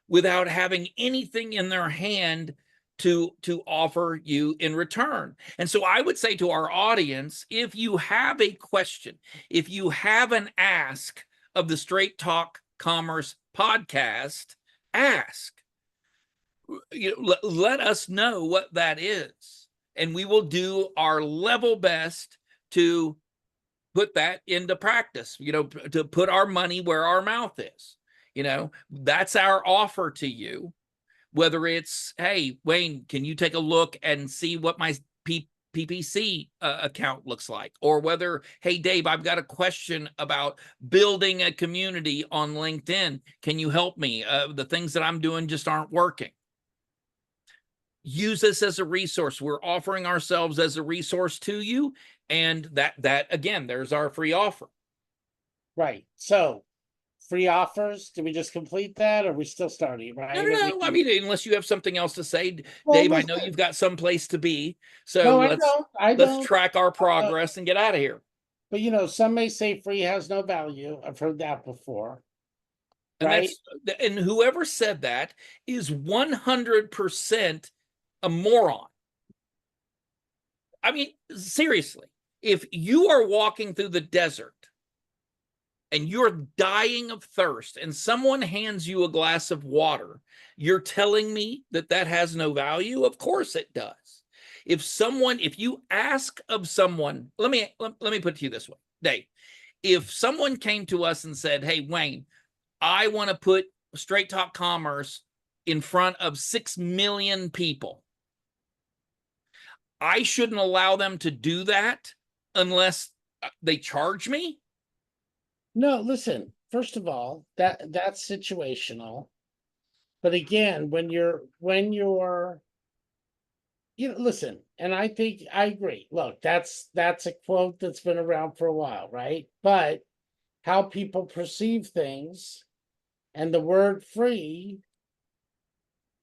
without having anything in their hand to offer you in return. And so I would say to our audience, if you have a question, if you have an ask of the Straight Talk Commerce podcast, ask. Let us know what that is, and we will do our level best to put that into practice, to put our money where our mouth is. That's our offer to you. Whether it's, hey, Wayne, can you take a look and see what my PPC account looks like? Or whether, hey, Dave, I've got a question about building a community on LinkedIn. Can you help me? The things that I'm doing just aren't working. Use this as a resource. We're offering ourselves as a resource to you. And that again, there's our free offer. Right. So free offers? Did we just complete that, or are we still starting, right? No. I mean, unless you have something else to say, Well, Dave, I know listen. you've got some place to be. So No, I let's don't. I let's don't. track our progress and get out of here. But some may say free has no value. I've heard that before. And Right? and whoever said that is 100% a moron. I mean, seriously, if you are walking through the desert and you're dying of thirst and someone hands you a glass of water, you're telling me that that has no value? Of course it does. If you ask of someone, let me put it to you this way, Dave. If someone came to us and said, "Hey, Wayne, I want to put Straight Talk Commerce in front of 6 million people," I shouldn't allow them to do that unless they charge me? No, listen. First of all, that's situational. But again, when you're listen, and I think I agree. Look, that's a quote that's been around for a while, right? But how people perceive things and the word free,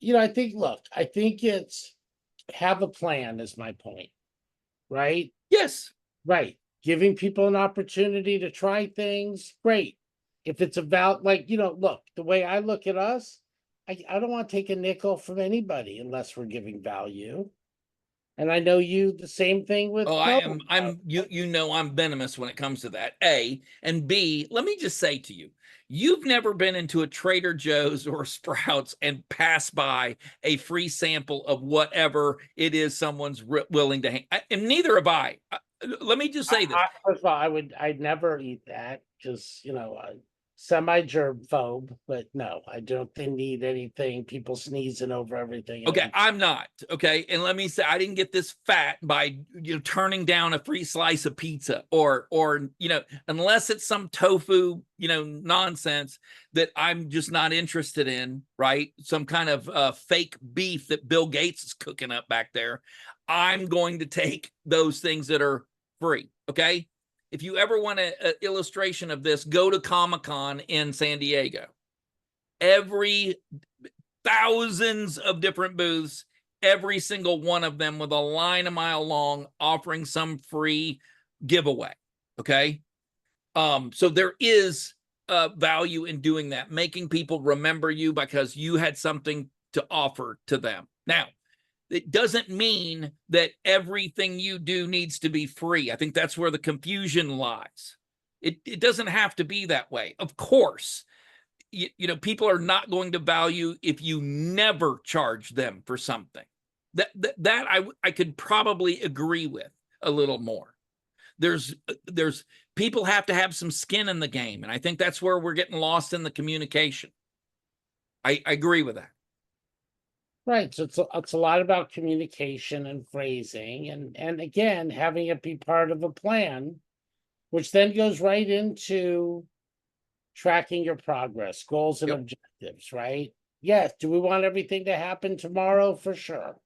I think it's have a plan is my point, right? Yes. Right. Giving people an opportunity to try things, great. If it's about look, the way I look at us, I don't want to take a nickel from anybody unless we're giving value. And I know you the same thing with Oh, Melo. I'm I'm venomous when it comes to that. A, and B, let me just say to you, you've never been into a Trader Joe's or Sprouts and passed by a free sample of whatever it is someone's willing to and neither have I. Let me just say this. First of all, I'd never eat that because semi-germ phobe, but no, I don't need anything. People sneezing over everything. Okay, I'm not. Okay, and let me say, I didn't get this fat by turning down a free slice of pizza or unless it's some tofu nonsense that I'm just not interested in. Right, some kind of fake beef that Bill Gates is cooking up back there. I'm going to take those things that are free. Okay, if you ever want an illustration of this, go to Comic-Con in San Diego. Every thousands of different booths, every single one of them with a line a mile long offering some free giveaway. Okay. So there is value in doing that, making people remember you because you had something to offer to them. Now, it doesn't mean that everything you do needs to be free. I think that's where the confusion lies. It doesn't have to be that way. Of course, people are not going to value if you never charge them for something. That I could probably agree with a little more. There's people have to have some skin in the game, and I think that's where we're getting lost in the communication. I agree with that. Right. So it's a lot about communication and phrasing and again, having it be part of a plan, which then goes right into tracking your progress, goals and Yep. objectives, right? Yes. Do we want everything to happen tomorrow? For sure.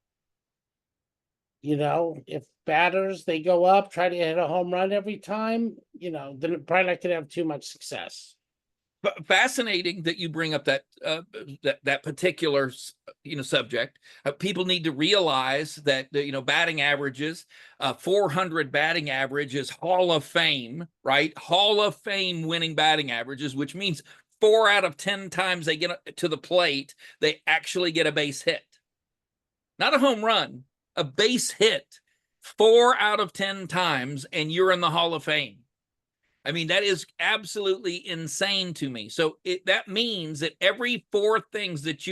If batters, they go up, try to hit a home run every time, then probably not going to have too much success. Fascinating that you bring up that that particular subject. People need to realize that batting averages, 400 batting average is Hall of Fame, right? Hall of Fame winning batting averages, which means 4 out of 10 times they get to the plate, they actually get a base hit, not a home run, a base hit. 4 out of 10 times, and you're in the Hall of Fame. I mean, that is absolutely insane to me. So that means that every 4 things that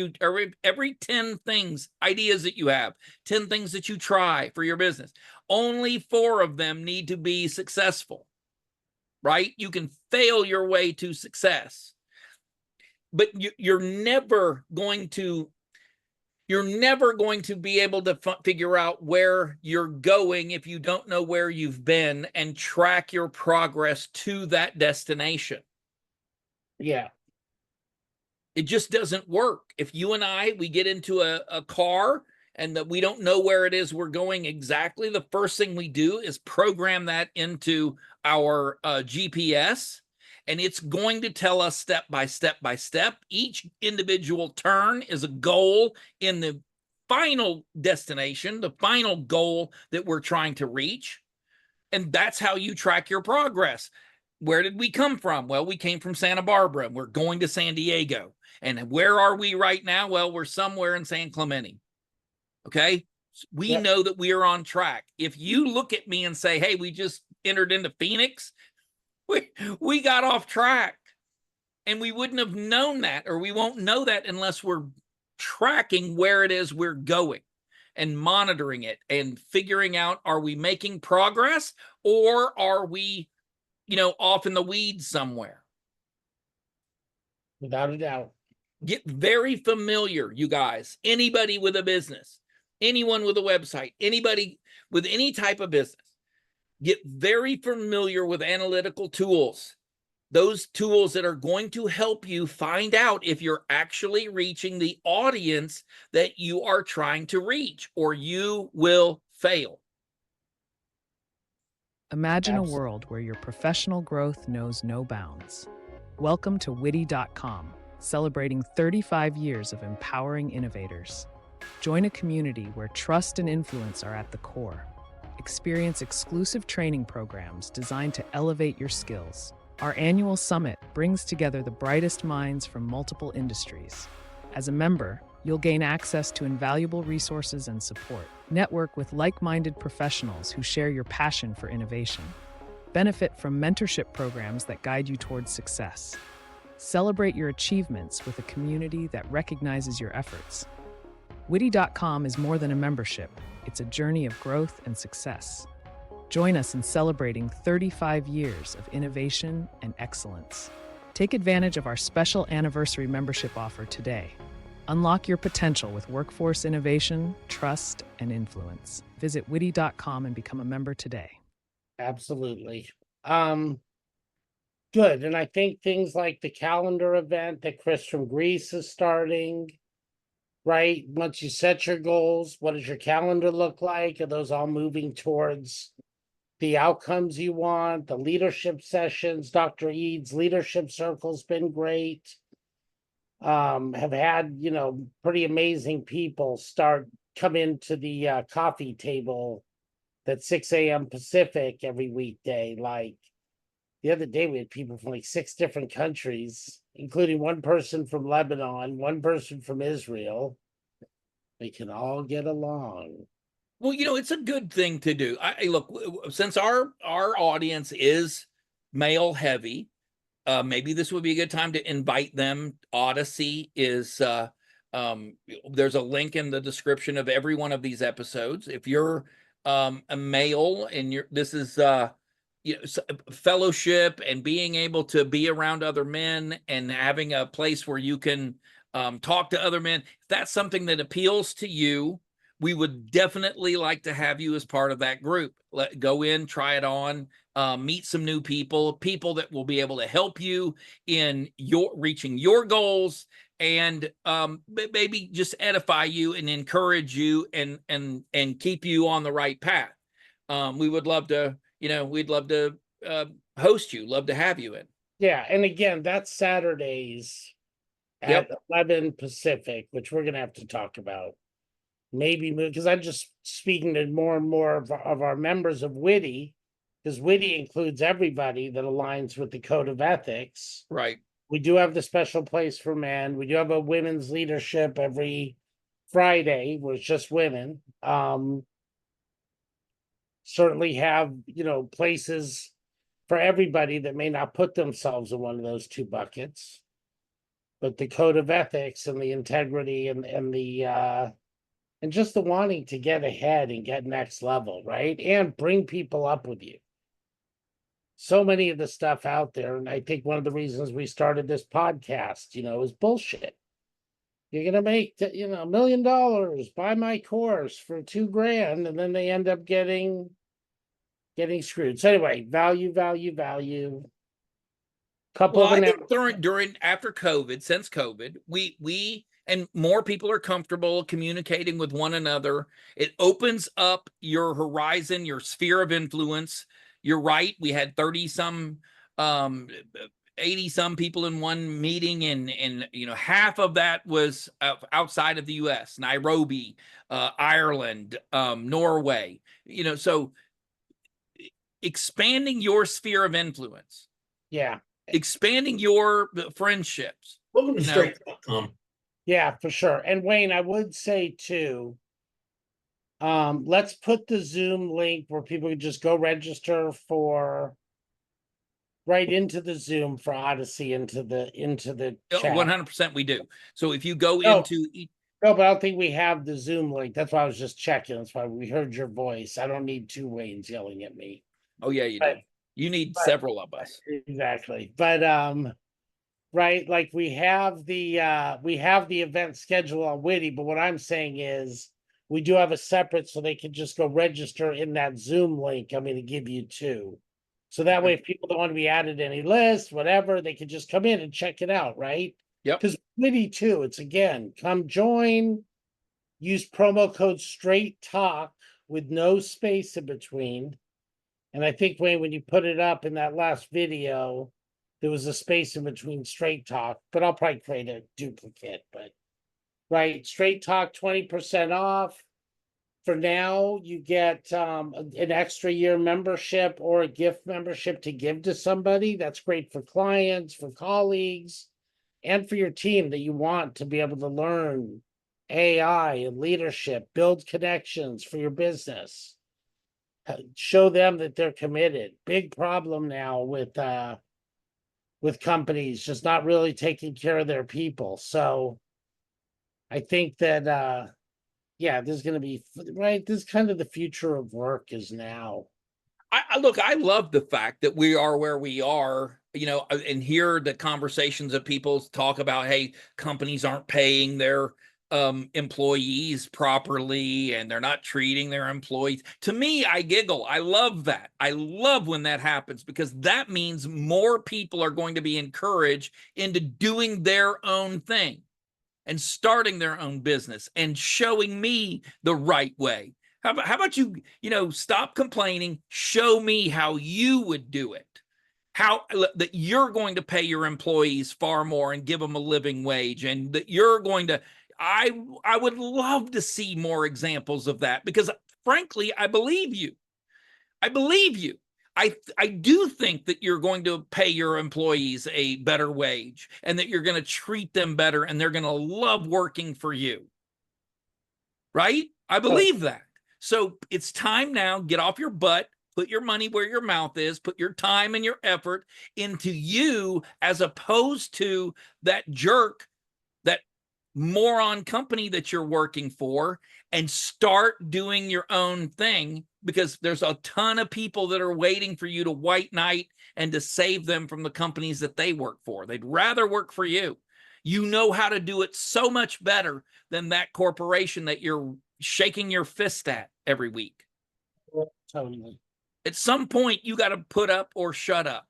every 10 things, ideas that you have, 10 things that you try for your business, only 4 of them need to be successful, right? You can fail your way to success, but you're never going to be able to figure out where you're going if you don't know where you've been and track your progress to that destination. Yeah. It just doesn't work. If you and we get into a car and that we don't know where it is we're going exactly, the first thing we do is program that into our GPS. and it's going to tell us step by step by step. Each individual turn is a goal in the final destination, the final goal that we're trying to reach. And that's how you track your progress. Where did we come from? Well, we came from Santa Barbara. We're going to San Diego. And where are we right now? Well, we're somewhere in San Clemente. Okay. We know that we are on track. If you look at me and say, hey, we just entered into Phoenix, we got off track. And we wouldn't have known that, or we won't know that unless we're tracking where it is we're going and monitoring it and figuring out, are we making progress, or are we, off in the weeds somewhere? Without a doubt. Get very familiar, you guys. Anybody with a business, anyone with a website, anybody with any type of business, get very familiar with analytical tools. Those tools that are going to help you find out if you're actually reaching the audience that you are trying to reach, or you will fail. Imagine a world where your professional growth knows no bounds. Welcome to Witty.com, celebrating 35 years of empowering innovators. Join a community where trust and influence are at the core. Experience exclusive training programs designed to elevate your skills. Our annual summit brings together the brightest minds from multiple industries. As a member, you'll gain access to invaluable resources and support. Network with like-minded professionals who share your passion for innovation. Benefit from mentorship programs that guide you towards success. Celebrate your achievements with a community that recognizes your efforts. Witty.com is more than a membership. It's a journey of growth and success. Join us in celebrating 35 years of innovation and excellence. Take advantage of our special anniversary membership offer today. Unlock your potential with workforce innovation, trust, and influence. Visit Witty.com and become a member today. Absolutely. Good. And I think things like the calendar event that Chris from Greece is starting, right? Once you set your goals, what does your calendar look like? Are those all moving towards the outcomes you want? The leadership sessions, Dr. Eads' leadership circle's been great. Have had, pretty amazing people come into the coffee table at 6 a.m. Pacific every weekday. Like the other day, we had people from like 6 different countries, including one person from Lebanon, one person from Israel. They can all get along. Well, it's a good thing to do. I look, since our audience is male heavy, maybe this would be a good time to invite them. Odyssey is there's a link in the description of every one of these episodes. If you're a male and this is fellowship and being able to be around other men and having a place where you can talk to other men, if that's something that appeals to you, we would definitely like to have you as part of that group. Go in, try it on, meet some new people that will be able to help you in reaching your goals, and maybe just edify you and encourage you and keep you on the right path. We would love to, we'd love to host you, love to have you in. Yeah, and again, that's Saturdays at 11 Pacific, which we're gonna have to talk about. Maybe because I'm just speaking to more and more of our members of Witty, because Witty includes everybody that aligns with the code of ethics. Right. We do have the special place for men. We do have a women's leadership every Friday, where it's just women. Certainly have, places for everybody that may not put themselves in one of those 2 buckets. But the code of ethics and the integrity and the and just the wanting to get ahead and get next level, right? And bring people up with you. So many of the stuff out there, and I think one of the reasons we started this podcast, is bullshit. You're gonna make, $1 million, buy my course for $2,000, and then they end up getting screwed. So anyway, value. Couple of I think after COVID, since COVID, we and more people are comfortable communicating with one another. It opens up your horizon, your sphere of influence. You're right. We had 30 some 80 some people in one meeting, and half of that was outside of the US, Nairobi, Ireland, Norway, so expanding your sphere of influence, Yeah. expanding your friendships. Welcome to straight.com. Yeah, for sure. And Wayne, I would say too, let's put the Zoom link where people can just go register for right into the Zoom for Odyssey into the chat. 100% we do. So if you go No. into No, but I don't think we have the Zoom link. That's why I was just checking. That's why we heard your voice. I don't need two Waynes yelling at me. oh yeah, you But- do. You need but- several of us. Exactly. But right, like we have the event schedule on Witty, but what I'm saying is we do have a separate so they can just go register in that Zoom link. I'm going to give you two. So that way, if people don't want to be added to any list, whatever, they can just come in and check it out, right? Yep. Because Witty too, it's again, come join, use promo code Straight Talk with no space in between. And I think, Wayne, when you put it up in that last video, there was a space in between Straight Talk, but I'll probably create a duplicate. But right, Straight Talk 20% off. For now, you get an extra year membership or a gift membership to give to somebody. That's great for clients, for colleagues, and for your team that you want to be able to learn AI and leadership, build connections for your business. Show them that they're committed. Big problem now with companies just not really taking care of their people. So I think that yeah, there's going to be right. This is kind of the future of work is now. I look, I love the fact that we are where we are, and hear the conversations that people talk about, hey, companies aren't paying their employees properly and they're not treating their employees. To me, I giggle. I love that. I love when that happens because that means more people are going to be encouraged into doing their own thing and starting their own business and showing me the right way. How about you, stop complaining, show me how you would do it. How that you're going to pay your employees far more and give them a living wage, and that you're going to I would love to see more examples of that because frankly, I believe you. I believe you. I do think that you're going to pay your employees a better wage and that you're going to treat them better and they're going to love working for you. Right? I believe that. So it's time now, get off your butt, put your money where your mouth is, put your time and your effort into you as opposed to that jerk, that moron company that you're working for, and start doing your own thing because there's a ton of people that are waiting for you to white knight and to save them from the companies that they work for. They'd rather work for you. You know how to do it so much better than that corporation that you're shaking your fist at every week. Totally. At some point, you got to put up or shut up.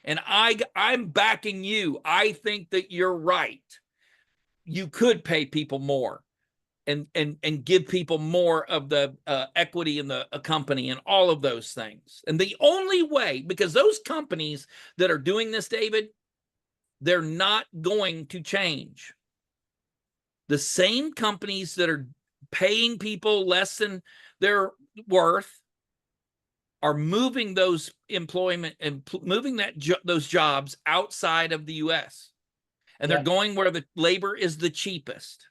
And I'm backing you. I think that you're right. You could pay people more and give people more of the equity in the company and all of those things. And the only way, because those companies that are doing this, David, they're not going to change. The same companies that are paying people less than their worth are moving those employment and moving those jobs outside of the U.S. And they're going where the labor is the cheapest.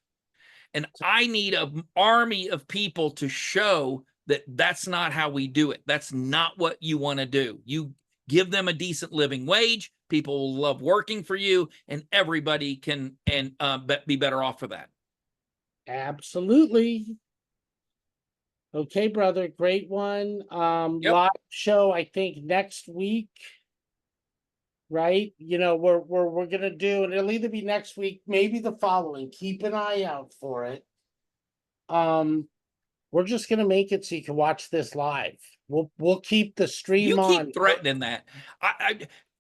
And I need an army of people to show that that's not how we do it. That's not what you want to do. You give them a decent living wage. People will love working for you, and everybody can be better off for that. Absolutely. Okay, brother, great one. Yep. Live show, I think next week. Right? We're gonna do, and it'll either be next week, maybe the following. Keep an eye out for it. We're just gonna make it so you can watch this live. We'll keep the stream You on. keep threatening that.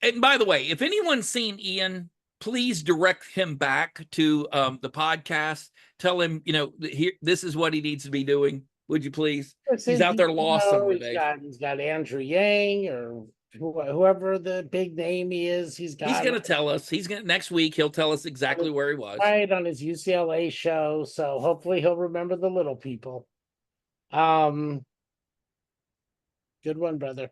And by the way, if anyone's seen Ian, please direct him back to the podcast. Tell him, this is what he needs to be doing. Would you please? He's out there lost somewhere. He's got Andrew Yang or whoever the big name he is, he's He's going to tell us. Next week. He'll tell us exactly where he was. right on his UCLA show. So hopefully he'll remember the little people. Good one, brother.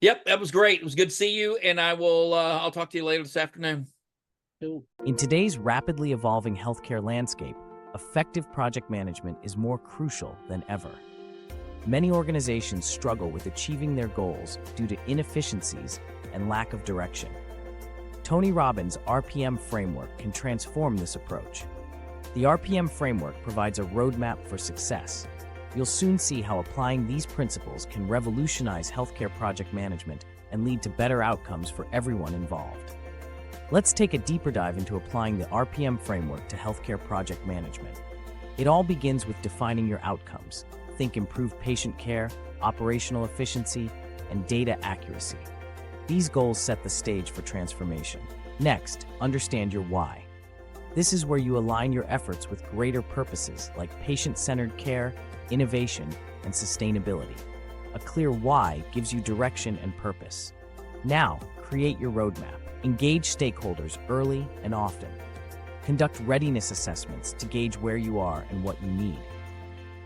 Yep, that was great. It was good to see you, and I'll talk to you later this afternoon. Cool. In today's rapidly evolving healthcare landscape, effective project management is more crucial than ever. Many organizations struggle with achieving their goals due to inefficiencies and lack of direction. Tony Robbins' RPM framework can transform this approach. The RPM framework provides a roadmap for success. You'll soon see how applying these principles can revolutionize healthcare project management and lead to better outcomes for everyone involved. Let's take a deeper dive into applying the RPM framework to healthcare project management. It all begins with defining your outcomes. Think improved patient care, operational efficiency, and data accuracy. These goals set the stage for transformation. Next, understand your why. This is where you align your efforts with greater purposes like patient-centered care, innovation, and sustainability. A clear why gives you direction and purpose. Now, create your roadmap. Engage stakeholders early and often. Conduct readiness assessments to gauge where you are and what you need.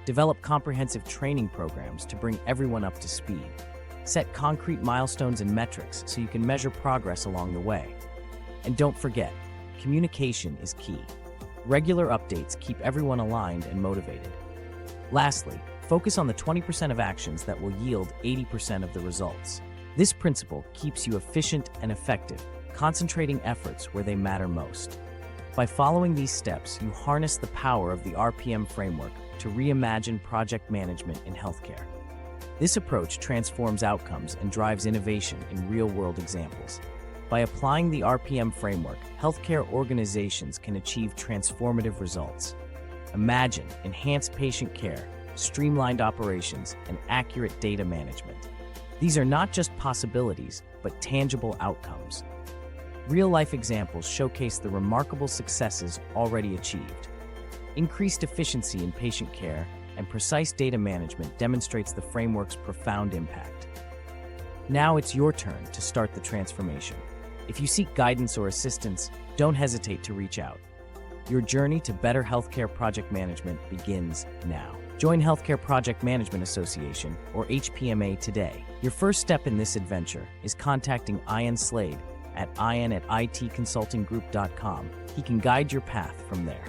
Develop comprehensive training programs to bring everyone up to speed. Set concrete milestones and metrics so you can measure progress along the way. And don't forget, communication is key. Regular updates keep everyone aligned and motivated. Lastly, focus on the 20% of actions that will yield 80% of the results. This principle keeps you efficient and effective, concentrating efforts where they matter most. By following these steps, you harness the power of the RPM framework to reimagine project management in healthcare. This approach transforms outcomes and drives innovation in real-world examples. By applying the RPM framework, healthcare organizations can achieve transformative results. Imagine enhanced patient care, streamlined operations, and accurate data management. These are not just possibilities, but tangible outcomes. Real-life examples showcase the remarkable successes already achieved. Increased efficiency in patient care and precise data management demonstrates the framework's profound impact. Now it's your turn to start the transformation. If you seek guidance or assistance, don't hesitate to reach out. Your journey to better healthcare project management begins now. Join Healthcare Project Management Association, or HPMA, today. Your first step in this adventure is contacting Ian Slade at ian@itconsultinggroup.com. He can guide your path from there.